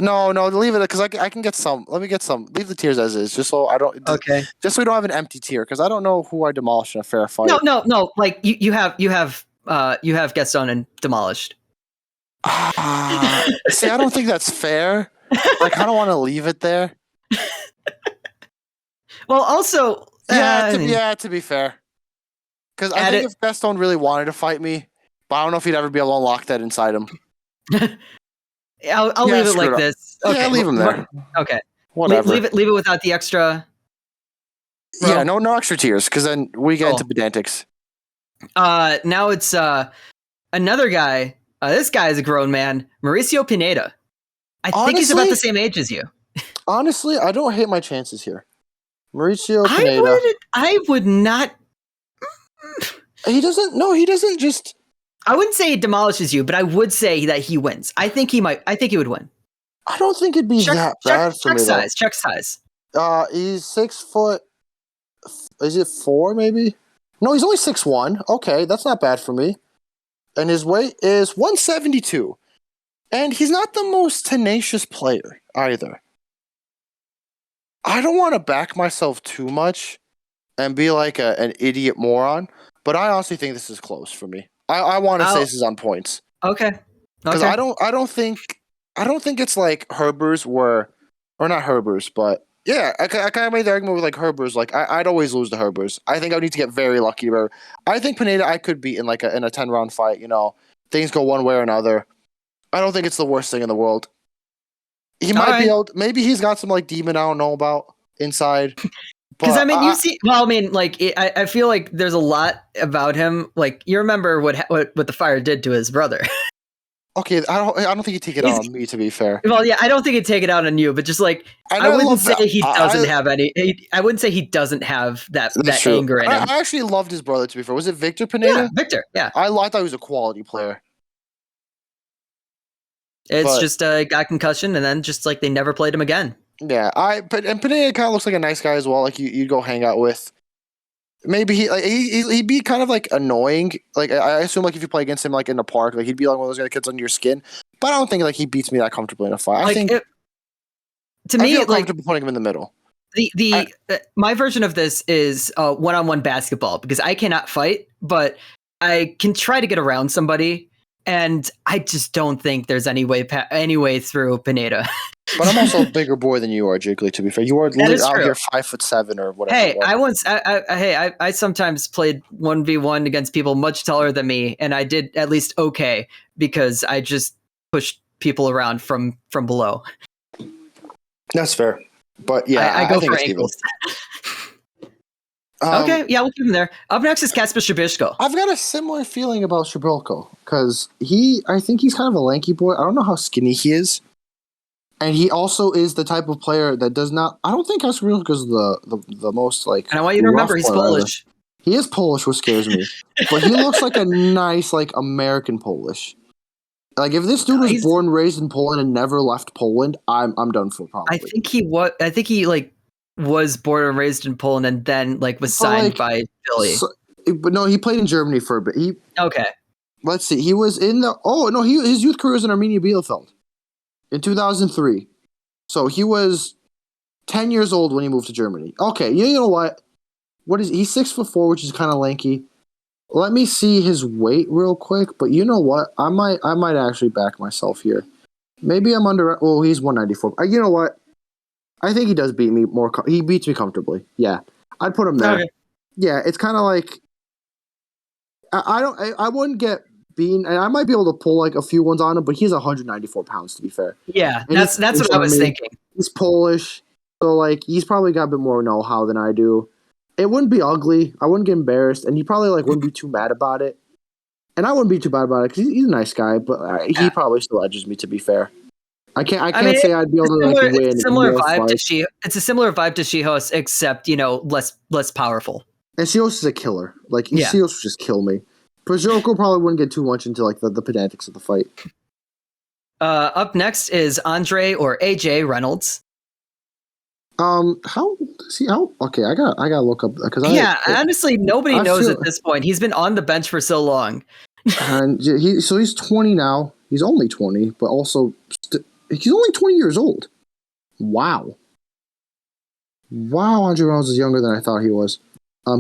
No, leave it because I can get some. Let me get some. Leave the tiers as is, just so I don't. Okay. Just so we don't have an empty tier because I don't know who I demolished in a fair fight. No. Like you have Gaston and demolished. See, I don't think that's fair. I kind of want to leave it there. Well, also, to be fair, because I think if Gaston really wanted to fight me, but I don't know if he'd ever be able to unlock that inside him. I'll leave it like this. Okay, yeah, leave him there. Okay, whatever. Leave it without the extra. Bro. Yeah, no extra tiers, because then we get into pedantics. Now it's another guy. This guy is a grown man, Mauricio Pineda. I think he's about the same age as you. Honestly, I don't hate my chances here. Mauricio Pineda. I would not. He doesn't just. I wouldn't say he demolishes you, but I would say that he wins. I think he would win. I don't think it'd be that bad for me. Check size. He's 6 foot. Is it 4 maybe? No, he's only 6'1". Okay, that's not bad for me. And his weight is 172. And he's not the most tenacious player either. I don't want to back myself too much and be like an idiot moron, but I honestly think this is close for me. I want to say this is on points. Okay. Because I don't think it's like Herber's or not Herber's, but Yeah, I kind of made the argument with like Herbers. Like I'd always lose to Herbers. I think I would need to get very lucky. I think Pineda I could beat in like in a 10-round fight. Things go one way or another. I don't think it's the worst thing in the world. He might be able. Maybe he's got some like demon I don't know about inside. Because I mean, you see. Well, I mean, like I feel like there's a lot about him. Like you remember what the fire did to his brother. Okay, I don't think he'd take it out on me. To be fair. Well, yeah, I don't think he'd take it out on you, but just like I wouldn't say he doesn't have any. I wouldn't say he doesn't have that anger in him. I actually loved his brother. To be fair, was it Victor Pineda? Yeah, Victor. Yeah, I thought he was a quality player. It's just got concussion, and then just like they never played him again. Yeah, and Pineda kind of looks like a nice guy as well. Like you'd go hang out with. Maybe he'd be kind of like annoying. Like I assume like if you play against him like in the park, like he'd be like one of those kids under your skin. But I don't think like he beats me that comfortably in a fight. I think to me, I feel comfortable putting him in the middle. My version of this is one-on-one basketball because I cannot fight, but I can try to get around somebody. And I just don't think there's any way through Pineda. But I'm also a bigger boy than you are, Jiggly. To be fair, you are literally out here 5'7" or whatever. Hey, I sometimes played 1v1 against people much taller than me, and I did at least okay because I just pushed people around from below. That's fair, but yeah, I go for ankles. Okay, yeah, we'll keep him there. Up next is Kacper Shabishko. I've got a similar feeling about Shabishko because I think he's kind of a lanky boy. I don't know how skinny he is, and he also is the type of player that does not. I don't think Shabishko is the most like. And I want you to remember he's Polish. He is Polish, which scares me, but he looks like a nice like American Polish. Like if this dude was born and raised in Poland and never left Poland, I'm done for probably. I think he like. Was born and raised in Poland and then like was signed by Philly. But no, he played in Germany for a bit. Okay. Let's see. He was in his youth career was in Arminia Bielefeld in 2003. So he was 10 years old when he moved to Germany. Okay, you know what? He's 6'4", which is kind of lanky. Let me see his weight real quick, but you know what? I might actually back myself here. Maybe I'm under he's 194. You know what? I think he does beat me more. He beats me comfortably. Yeah, I'd put him there. Okay. Yeah, it's kind of like I wouldn't get beaten, and I might be able to pull like a few ones on him, but he's 194 pounds to be fair. Yeah, and that's what I was thinking. He's Polish, so like he's probably got a bit more know-how than I do. It wouldn't be ugly. I wouldn't get embarrassed, and he probably like wouldn't be too mad about it. And I wouldn't be too bad about it because he's a nice guy, but he probably still edges me to be fair. I can't say I'd be able to like win. It's a similar vibe to It's a similar vibe to Shihoz, except less powerful. And Shihoz is a killer. Like Shihoz would just kill me. Pajoko probably wouldn't get too much into like the pedantics of the fight. Up next is Andre or AJ Reynolds. Okay, I gotta look up because honestly nobody knows at this point. He's been on the bench for so long. And he's 20 now. He's only 20, but also he's only 20 years old. Wow, Andre Reynolds is younger than I thought he was.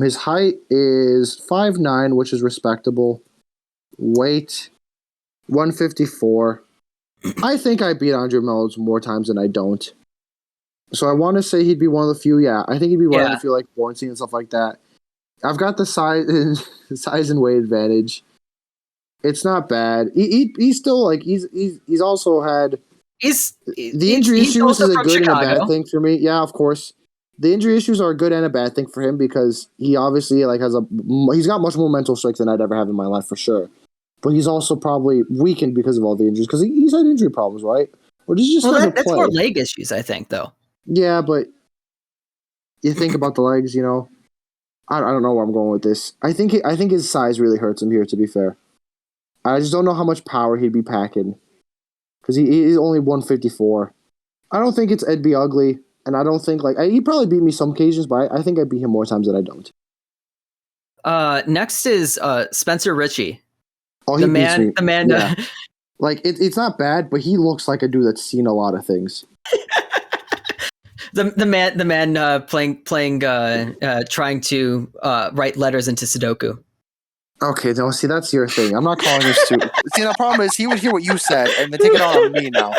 His height is 5'9", which is respectable. Weight 154. I think I beat Andre Reynolds more times than I don't. So I want to say he'd be one of the few. Yeah, I think he'd be one of the few like Bornstein and stuff like that. I've got the size and weight advantage. It's not bad. He's still like he's also had the injury issues is a good and a bad thing for me. Yeah, of course. The injury issues are a good and a bad thing for him because he obviously like he's got much more mental strength than I'd ever have in my life for sure. But he's also probably weakened because of all the injuries because he's had injury problems, right? Or does he just that's more leg issues, I think, though. Yeah, but you think about the legs, I don't know where I'm going with this. I think his size really hurts him here. To be fair, I just don't know how much power he'd be packing because he's only 154. I don't think it'd be ugly. And I don't think he'd probably beat me some occasions, but I think I beat him more times than I don't. Next is Spencer Ritchie. Oh, the man. Yeah. It's not bad, but he looks like a dude that's seen a lot of things. the man playing trying to write letters into Sudoku. Okay, no, see that's your thing. I'm not calling him stupid. See, the problem is he would hear what you said and then take it on me now.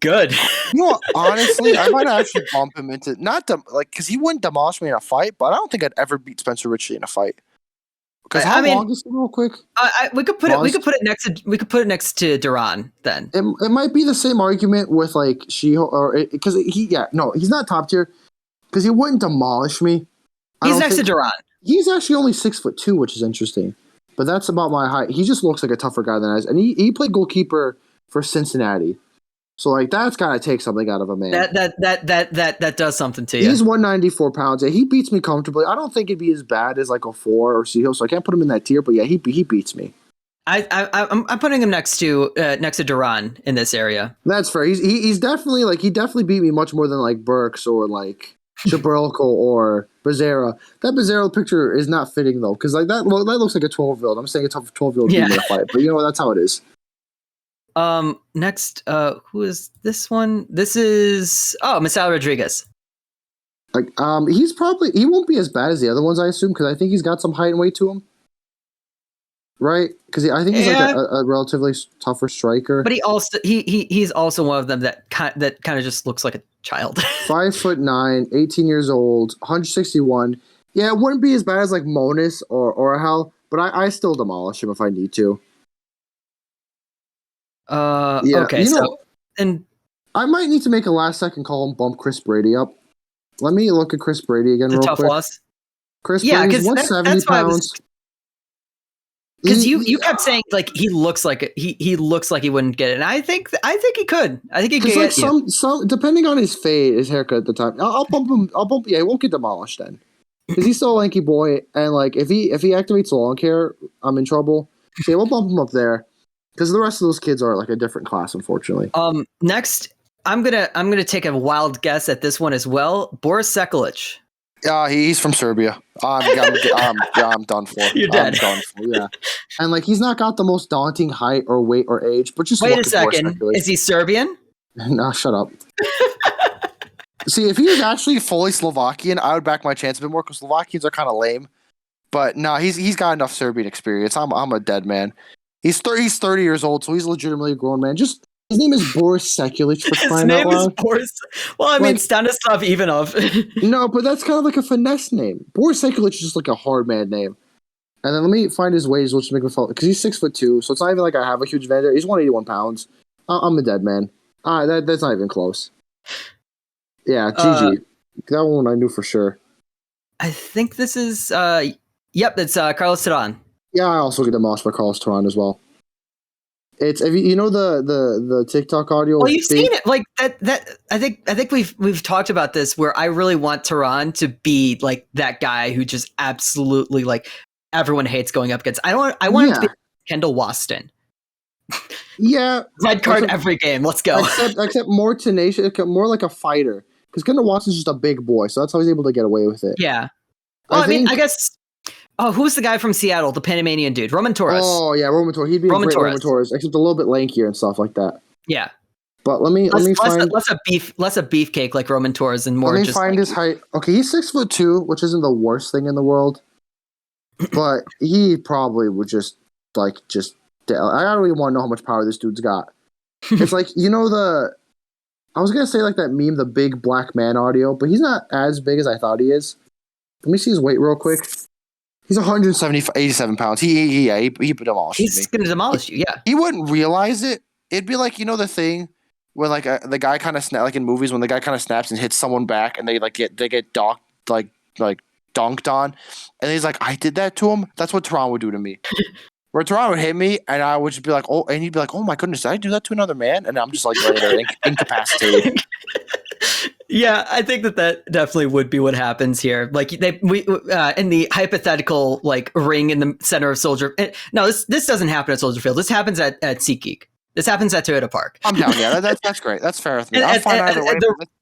Good. You know what? Honestly, I might actually bump him into because he wouldn't demolish me in a fight, but I don't think I'd ever beat Spencer Richley in a fight. Because how long is it, real quick? We could put it next to Duran then. It might be the same argument with like She-Hulk, or because he's not top tier because he wouldn't demolish me. He's next to Duran. He's actually only 6'2", which is interesting, but that's about my height. He just looks like a tougher guy than I is, and he played goalkeeper for Cincinnati. So like that's gotta take something out of a man. That does something to you. He's 194 pounds. Yeah, he beats me comfortably. I don't think it'd be as bad as like a 4 or Sea-Hulk, so I can't put him in that tier. But yeah, he beats me. I'm putting him next to Duran in this area. That's fair. He's definitely he definitely beat me much more than like Burks or like Jabrilko or Becerra. That Becerra picture is not fitting though, because like that looks like a 12-year-old. I'm saying a 12-year-old beat me in a fight, but you know what? That's how it is. Next, who is this one? This is Misael Rodriguez. Like, he won't be as bad as the other ones, I assume, because I think he's got some height and weight to him, right? Because I think he's like a relatively tougher striker. But he's also one of them that kind of just looks like a child. 5'9", 18 years old, 161. Yeah, it wouldn't be as bad as like Monis or Hal, but I still demolish him if I need to. Okay, and I might need to make a last-second call and bump Chris Brady up. Let me look at Chris Brady again real quick. Loss. Chris Brady's 170 pounds. Because you kept saying like he looks like he wouldn't get it, and I think he could. I think he could. Like some depending on his his haircut at the time, I'll bump him. Yeah, he won't get demolished then, because he's still a lanky boy, and like if he activates long hair, I'm in trouble. So yeah, we'll bump him up there. Because the rest of those kids are like a different class, unfortunately. Next, I'm gonna take a wild guess at this one as well. Boris Sekulic. He's from Serbia. I'm done for. You're dead. I'm done for. Yeah, and like he's not got the most daunting height or weight or age, but just wait a second. Is he Serbian? No, shut up. See, if he was actually fully Slovakian, I would back my chance a bit more because Slovakians are kind of lame. But no, he's got enough Serbian experience. I'm a dead man. He's 30 years old, so he's legitimately a grown man. Just his name is Boris Sekulic. His name is Boris. Well, I mean Stanislav Ivanov. No, but that's kind of like a finesse name. Boris Sekulic is just like a hard man name. And then let me find his ways, which make me fall because he's 6'2", so it's not even like I have a huge advantage. He's 181 pounds. I'm a dead man. That's not even close. Yeah, GG. That one I knew for sure. I think this is. It's Carlos Duran. Yeah, I also get demolished by Carlos Duran as well. It's you know the TikTok audio. Well, you've seen it like that. I think we've talked about this where I really want Duran to be like that guy who just absolutely like everyone hates going up against. I want him to be Kendall Waston. Yeah, red card every game. Let's go. Except more tenacious, more like a fighter. Because Kendall Waston's just a big boy, so that's how he's able to get away with it. Yeah. Well, I guess. Oh, who's the guy from Seattle, the Panamanian dude? Roman Torres. Oh, yeah, Roman Torres. He'd be Roman Torres, except a little bit lankier and stuff like that. Yeah. But let me find less a beefcake like Roman Torres and more. Let me find his height. Okay, he's 6'2", which isn't the worst thing in the world. But he probably would just. I don't really want to know how much power this dude's got. It's like I was gonna say like that meme, the big black man audio, but he's not as big as I thought he is. Let me see his weight real quick. He's 87 pounds. He demolished me. He's going to demolish you, yeah. He wouldn't realize it. It'd be like, the thing where like the guy kind of snap, like in movies when the guy kind of snaps and hits someone back and they get docked, like dunked on. And he's like, I did that to him. That's what Toronto would do to me. Where Toronto would hit me and I would just be like, oh, and he'd be like, oh my goodness, did I do that to another man? And I'm just like right there, incapacitated. Yeah, I think that definitely would be what happens here. Like in the hypothetical like ring in the center of Soldier. No, this doesn't happen at Soldier Field. This happens at SeatGeek. This happens at Toyota Park. I'm down. Yeah, that's great. That's fair with me. I'm fine either way.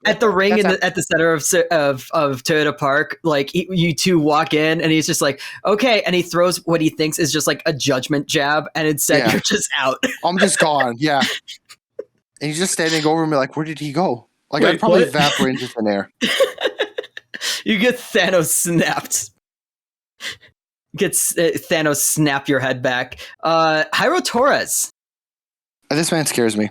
At the ring at the center of Toyota Park, like you two walk in and he's just like, okay, and he throws what he thinks is just like a judgment jab, and instead you're just out. I'm just gone. Yeah, and he's just standing over me like, where did he go? Like, I'd probably evaporate into thin air. You get Thanos snapped. Thanos snap your head back. Jairo Torres. This man scares me.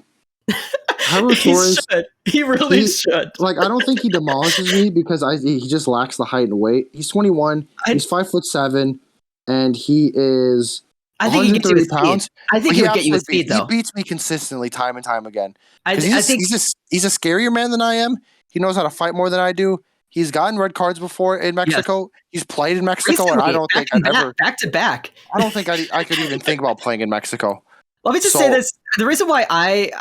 Hyrule He Torres, should. He really should. like I don't think he demolishes me because he just lacks the height and weight. He's 21. He's 5'7", and he is I think he gets you 130 with speed. pounds. I think But he would get you with speed, he though. beats me consistently time and time again. I Because think he's a scarier man than I am. He knows how to fight more than I do. He's gotten red cards before in Mexico. Yes. He's played in Mexico, recently, and I don't think I'd ever back to back. I don't think I could even think about playing in Mexico. Let me just say this: the reason why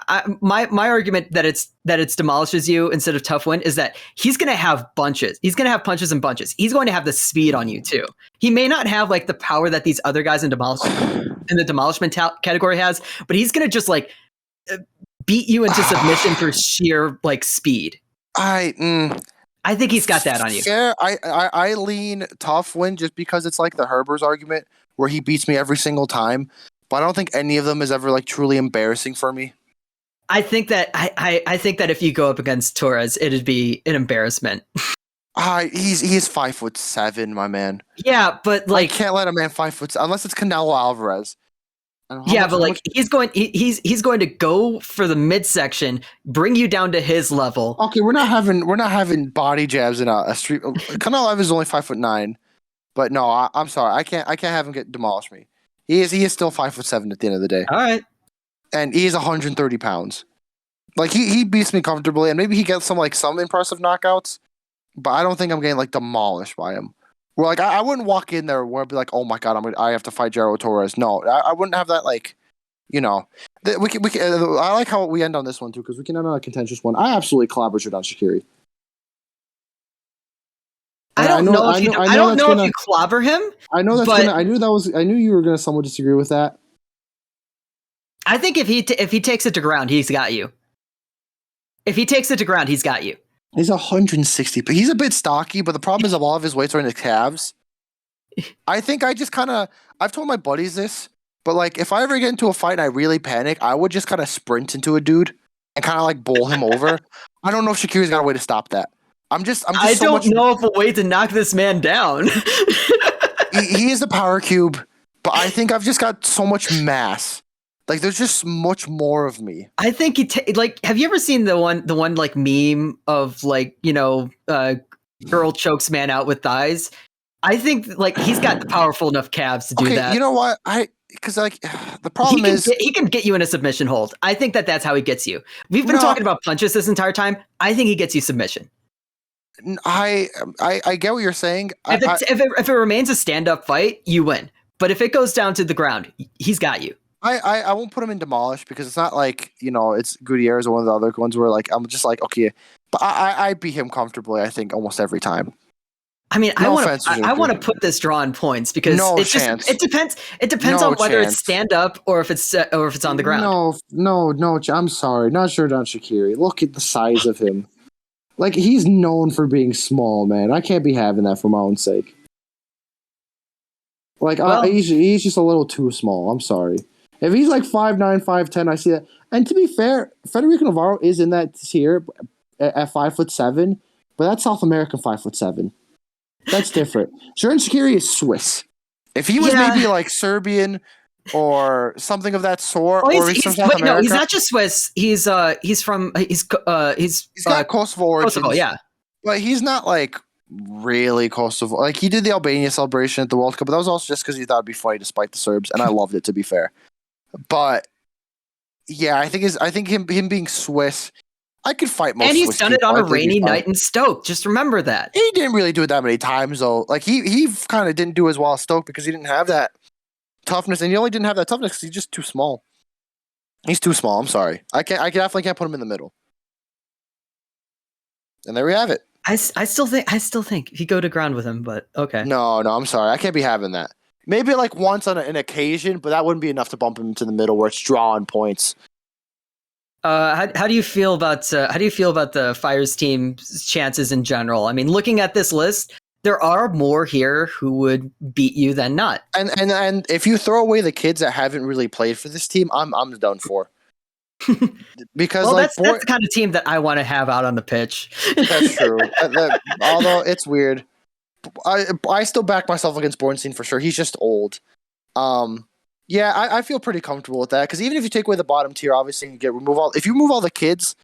my argument that it's demolishes you instead of tough win is that he's going to have bunches. He's going to have punches and bunches. He's going to have the speed on you too. He may not have like the power that these other guys in the demolishment category has, but he's going to just like beat you into submission for sheer like speed. I think he's got that on you. Yeah, I lean tough win just because it's like the Herbers argument where he beats me every single time. But I don't think any of them is ever like truly embarrassing for me. I think that if you go up against Torres, it'd be an embarrassment. He's 5'7", my man. Yeah, but like I can't let a man 5 foot unless it's Canelo Alvarez. Yeah, but like he's going to go for the midsection, bring you down to his level. Okay, we're not having body jabs in a street. Canelo Alvarez is only 5'9", but no, I'm sorry, I can't have him demolish me. He is still 5'7" at the end of the day. All right, and he is 130 pounds. Like he beats me comfortably, and maybe he gets some impressive knockouts, but I don't think I'm getting like demolished by him. Well, like I wouldn't walk in there where I'd be like, oh my god, I have to fight Jairo Torres. No, I wouldn't have that I like how we end on this one too because we can end on a contentious one. I absolutely clobber Xherdan Shaqiri. I don't know if you clobber him. I know that's I knew you were gonna somewhat disagree with that. I think if he takes it to ground, he's got you. If he takes it to ground, he's got you. He's 160, but he's a bit stocky. But the problem is, a lot of his weights are in his calves. I think I've told my buddies this, but like if I ever get into a fight and I really panic, I would just kind of sprint into a dude and kind of like bowl him over. I don't know if Shaqiri's got a way to stop that. I don't know of a way to knock this man down. he is a power cube, but I think I've just got so much mass. Like there's just much more of me. I think have you ever seen the one like meme of girl chokes man out with thighs? I think like he's got the powerful enough calves to do that. You know what? Because the problem is he can get you in a submission hold. I think that's how he gets you. We've been talking about punches this entire time. I think he gets you submission. I get what you're saying. If it remains a stand-up fight, you win. But if it goes down to the ground, he's got you. I won't put him in demolish because it's not like it's Gutierrez or one of the other ones where like I'm just like okay, but I beat him comfortably. I think almost every time. I mean, I want to put this draw in points because it depends on whether it's stand up or if it's on the ground. No, I'm sorry, not Xherdan Shaqiri. Look at the size of him. Like he's known for being small, man. I can't be having that for my own sake. Like he's just a little too small. I'm sorry. If he's like 5'9", 5'10", I see that. And to be fair, Federico Navarro is in that tier at 5'7", but that's South American 5'7". That's different. Xherdan Shaqiri is Swiss. If he was maybe like Serbian or something of that sort, or he's from South America. No, he's not just Swiss. He's got Kosovo origins. Kosovo, yeah. But he's not like really Kosovo. Like he did the Albania celebration at the World Cup, but that was also just because he thought it'd be funny despite the Serbs, and I loved it, to be fair. But yeah, I think him being Swiss, I could fight most. And he's Swiss done it on a rainy night in Stoke. Just remember that. He didn't really do it that many times though. Like he kind of didn't do as well as Stoke because he didn't have that toughness, and he only didn't have that toughness because he's just too small. He's too small. I'm sorry. I definitely can't put him in the middle. And there we have it. I still think if you go to ground with him, but okay. No, I'm sorry. I can't be having that. Maybe like once on an occasion, but that wouldn't be enough to bump him into the middle where it's drawing points. How do you feel about the Fires team's chances in general? I mean, looking at this list, there are more here who would beat you than not. And if you throw away the kids that haven't really played for this team, I'm done for. Because that's the kind of team that I want to have out on the pitch. That's true. Although it's weird. I still back myself against Bornstein for sure. He's just old. Yeah, I feel pretty comfortable with that because even if you take away the bottom tier, obviously if you remove all the kids,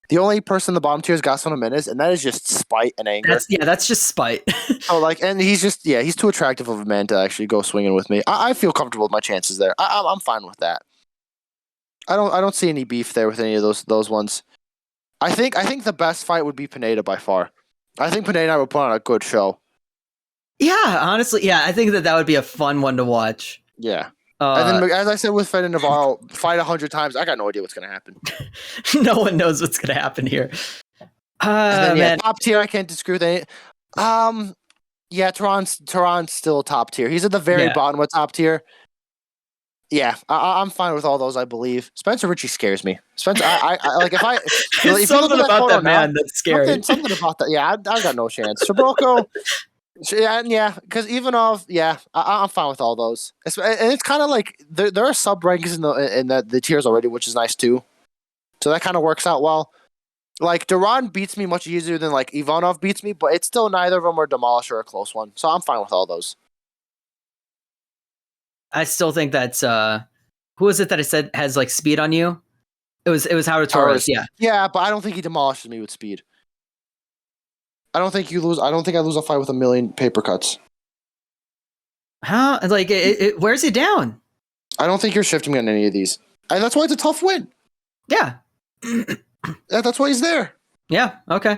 the only person in the bottom tier is Gaston Jimenez, and that is just spite and anger. That's just spite. Oh, and he's too attractive of a man to actually go swinging with me. I feel comfortable with my chances there. I'm fine with that. I don't see any beef there with any of those ones. I think the best fight would be Pineda by far. I think Pineda and I would put on a good show. Yeah, honestly, yeah, I think that would be a fun one to watch. Yeah. And then, as I said with Fed and Navarro, fight 100 times. I got no idea what's going to happen. No one knows what's going to happen here. And then, man. Top tier, I can't disagree with any. Yeah, Tehran's still top tier. He's at the very bottom of top tier. Yeah, I'm fine with all those. I believe Spencer Ritchie scares me. Spencer, I like if I. If something about that man that's scary. Something about that. Yeah, I got no chance. Shaboko. Yeah, because even I'm fine with all those. And it's kind of like there are sub rankings in the tiers already, which is nice too. So that kind of works out well. Like Duran beats me much easier than like Ivanov beats me, but it's still neither of them are demolish or a close one. So I'm fine with all those. I still think that's who is it that I said has like speed on you? It was Howard Torres. Yeah. Yeah, but I don't think he demolishes me with speed. I don't think I lose a fight with a million paper cuts. Huh? Like, where's he down? I don't think you're shifting me on any of these. And that's why it's a tough win. Yeah. That's why he's there. Yeah. Okay.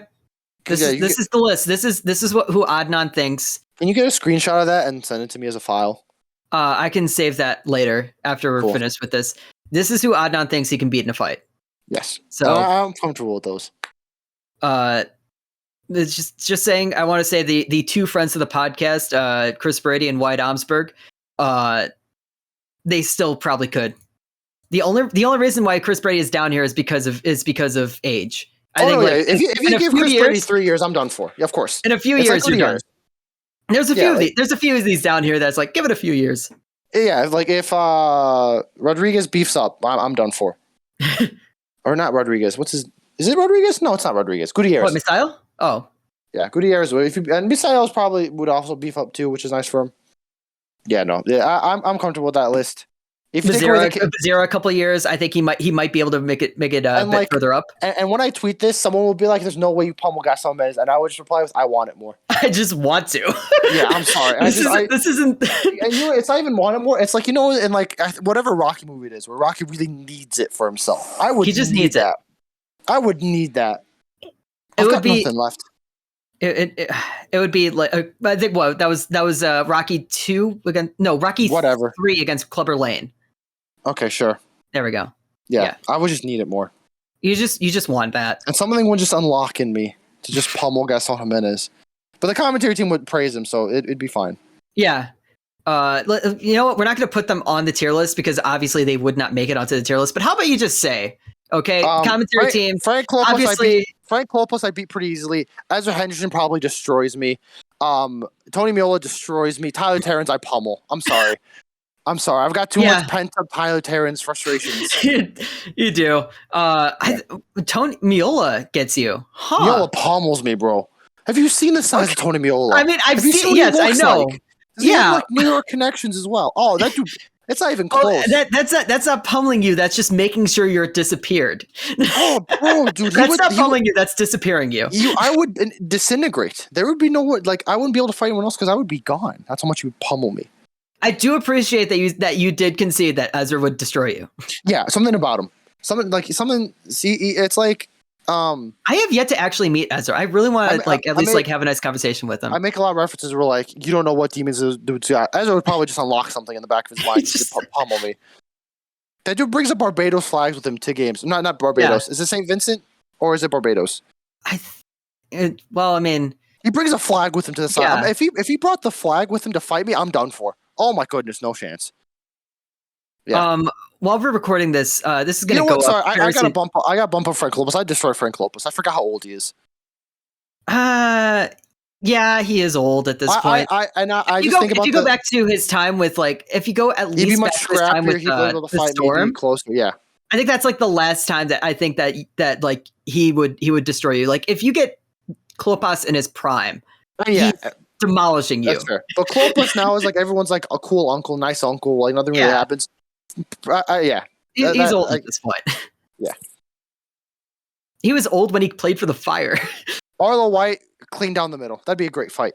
This is the list. This is who Adnan thinks. Can you get a screenshot of that and send it to me as a file? I can save that later after we're finished with this. This is who Adnan thinks he can beat in a fight. Yes. So I'm comfortable with those. It's just saying. I want to say the two friends of the podcast, Chris Brady and Wyatt Omsberg, they still probably could. The only reason why Chris Brady is down here is because of age. I think if you give Chris Brady 3 years, I'm done for. Yeah, of course. In a few years, you're done. There's a few of these down here that's like, give it a few years. Yeah, like if Rodriguez beefs up, I'm done for. Or not Rodriguez. Is it Rodriguez? No, it's not Rodriguez. Gutierrez. What, Misael? Oh. Yeah, Gutierrez. And Misael's probably would also beef up too, which is nice for him. Yeah, no. Yeah, I'm comfortable with that list. If you Zero a couple of years, I think he might be able to make it a bit further up. And when I tweet this, someone will be like, "There's no way you pummel Gaston Jimenez," and I would just reply with, "I want it more." I just want to. Yeah, I'm sorry. This isn't. And it's not even want it more. It's like in like whatever Rocky movie it is, where Rocky really needs it for himself. He just needs that. I would need that. I've got nothing left. It would be like I think that was Rocky 2 against Rocky 3 against Clubber Lane. Okay, sure. There we go. Yeah, I would just need it more. You just want that. And something would just unlock in me to just pummel Gaston Jimenez. But the commentary team would praise him, so it'd be fine. Yeah. You know what? We're not going to put them on the tier list because obviously they would not make it onto the tier list. But how about you just say, okay, commentary team. Frank Klopas I beat pretty easily. Ezra Henderson probably destroys me. Tony Miola destroys me. Tyler Terrence I pummel. I'm sorry. I've got too much pent-up Tyler Terrence frustrations. You do. Tony Miola gets you. Huh. Miola pummels me, bro. Have you seen the size of Tony Miola? I mean, I've seen. Yes, I know. Like? Does he have, like, New York connections as well? Oh, that dude. It's not even close. That's not pummeling you. That's just making sure you're disappeared. Oh, bro, dude. That's not pummeling you. That's disappearing you. I would disintegrate. There would be I wouldn't be able to fight anyone else because I would be gone. That's how much you would pummel me. I do appreciate that you did concede that Ezra would destroy you. Yeah, something about him. See, it's like. I have yet to actually meet Ezra. I really want to at least have a nice conversation with him. I make a lot of references where you don't know what demons do. Ezra would probably just unlock something in the back of his mind to pummel me. That dude brings up Barbados flags with him to games. Not Barbados. Yeah. Is it St. Vincent or is it Barbados? I mean, he brings a flag with him to the side. Yeah. If he brought the flag with him to fight me, I'm done for. Oh my goodness, no chance. Yeah. While we're recording this, this is going to go up. Sorry, I got a bump of Frank Lopez. I destroyed Frank Lopez. I forgot how old he is. Yeah, he is old at this point. If you go back to his time with if you go at least back to his time with the Storm, closer. Yeah, I think that's the last time that I think that he would destroy you. Like if you get Klopas in his prime, demolishing you. That's fair. But Clopas now is like everyone's like a cool uncle, nice uncle. Like nothing really happens. Yeah, he's old at this point. Yeah, he was old when he played for the Fire. Arlo White clean down the middle. That'd be a great fight.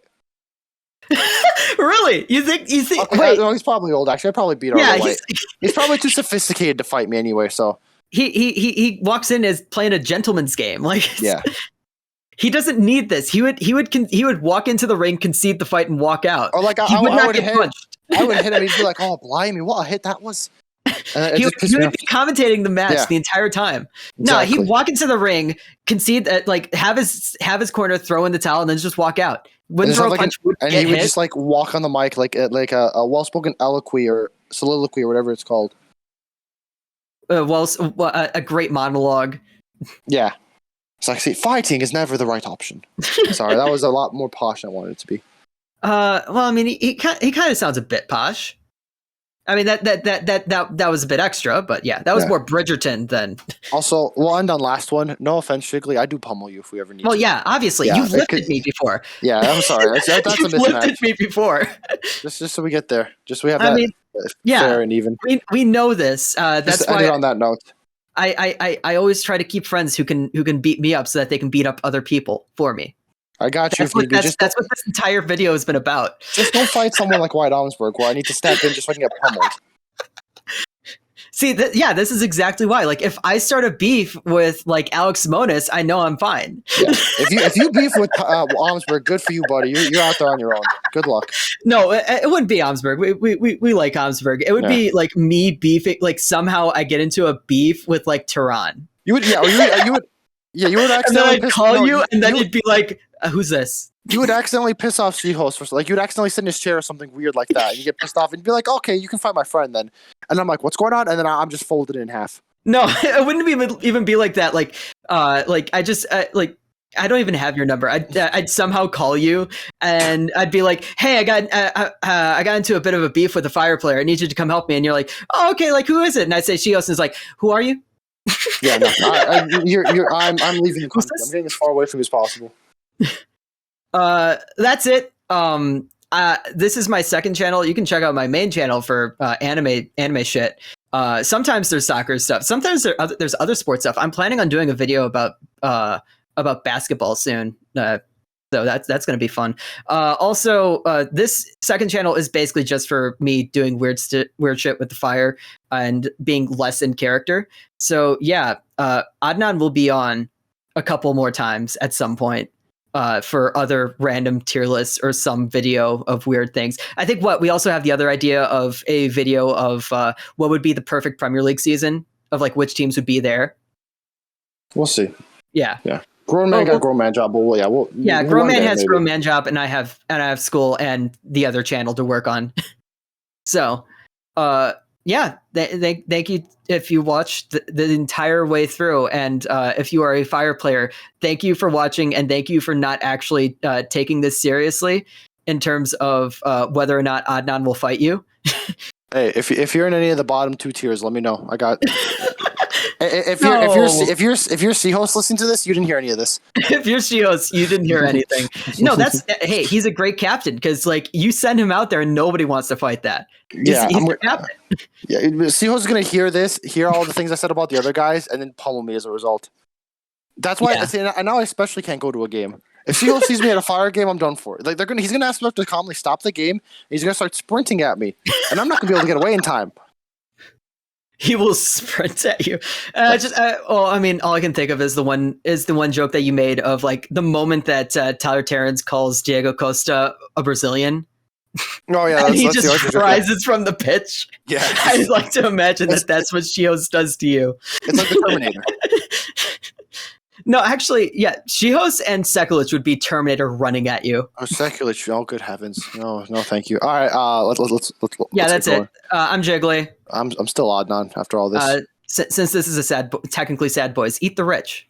Really? You think? Okay, wait, no, he's probably old. Actually, I'd probably beat Arlo White. He's probably too sophisticated to fight me anyway. So he walks in as playing a gentleman's game. Like, yeah. He doesn't need this. He would walk into the ring, concede the fight, and walk out. Or like I would hit him. He'd be like, "Oh, blimey, what a hit that was!" He would be commentating the match the entire time. Exactly. No, he'd walk into the ring, concede that, like have his corner, throw in the towel, and then just walk out. Wouldn't throw a punch. And he would just like walk on the mic like a well-spoken soliloquy or whatever it's called. A great monologue. Yeah. It's like, see, fighting is never the right option. Sorry, that was a lot more posh than I wanted it to be. Well, I mean, he kind of sounds a bit posh. I mean, that was a bit extra, but yeah, that was more Bridgerton than. Also, we'll end on last one. No offense, Shigley, I do pummel you if we ever need. Well, yeah, obviously, you've lifted me before. Yeah, I'm sorry. That's a mismatch. Lifted me before. Just so we get there. Just so we have that. Fair and even. We know this. That's why. On that note. I always try to keep friends who can beat me up so that they can beat up other people for me. I got you. That's what this entire video has been about. Just don't fight someone like White Almsberg where I need to step in just so I can get pummeled. See, this is exactly why. Like, if I start a beef with like Alex Monis, I know I'm fine. Yeah. If you beef with Almsberg, good for you, buddy. You're out there on your own. Good luck. No, it wouldn't be Almsberg. We like Almsberg. It would be like me beefing. Like somehow I get into a beef with like Tehran. You would accidentally. And then I'd call you, and then you'd be like, "Who's this?" You would accidentally piss off Seahorse for like you'd accidentally sit in his chair or something weird like that. And you get pissed off and you'd be like, "Okay, you can fight my friend then." And I'm like, "What's going on?" And then I'm just folded in half. No, it wouldn't even be like that. Like I just like I don't even have your number. I'd somehow call you and I'd be like, "Hey, I got into a bit of a beef with a Fire player. I need you to come help me." And you're like, "Oh, okay. Like, who is it?" And I'd say Shios, and it's like, "Who are you?" Yeah, no, I'm leaving the country. I'm getting as far away from you as possible. That's it. This is my second channel. You can check out my main channel for anime shit. Sometimes there's soccer stuff. Sometimes there's other sports stuff. I'm planning on doing a video about basketball soon. So that's going to be fun. Also, this second channel is basically just for me doing weird shit with the Fire and being less in character. So yeah, Adnan will be on a couple more times at some point for other random tier lists or some video of weird things. I think we also have the other idea of a video of what would be the perfect Premier League season of like which teams would be there. We'll see. Yeah. Grown man got grown man job, but grown man has grown man job, and I have school and the other channel to work on. So, thank you if you watched the entire way through, and if you are a Fire player, thank you for watching, and thank you for not actually taking this seriously in terms of whether or not Adnan will fight you. Hey, if you're in any of the bottom two tiers, let me know. I got. If you're C-host listening to this, you didn't hear any of this. If you're C-host, you didn't hear anything. No, hey, he's a great captain because like you send him out there and nobody wants to fight that. He's a captain. Yeah, C-host is gonna hear all the things I said about the other guys, and then pummel me as a result. That's why I now I especially can't go to a game. If C-host sees me at a Fire game, I'm done for. Like he's gonna ask me to calmly stop the game. And he's gonna start sprinting at me, and I'm not gonna be able to get away in time. He will sprint at you. All I can think of is the one joke that you made of like the moment that Tyler Terrence calls Diego Costa a Brazilian. Oh yeah, and he just rises from the pitch. Yeah, I'd like to imagine that's what Shios does to you. It's like the Terminator. No, actually, yeah, Shios and Sekulic would be Terminator running at you. Oh, Sekulic! Oh, good heavens! No, thank you. All right, let's yeah, that's it. I'm Jiggly. I'm still Adnan after all this. Since this is a technically sad boys, eat the rich.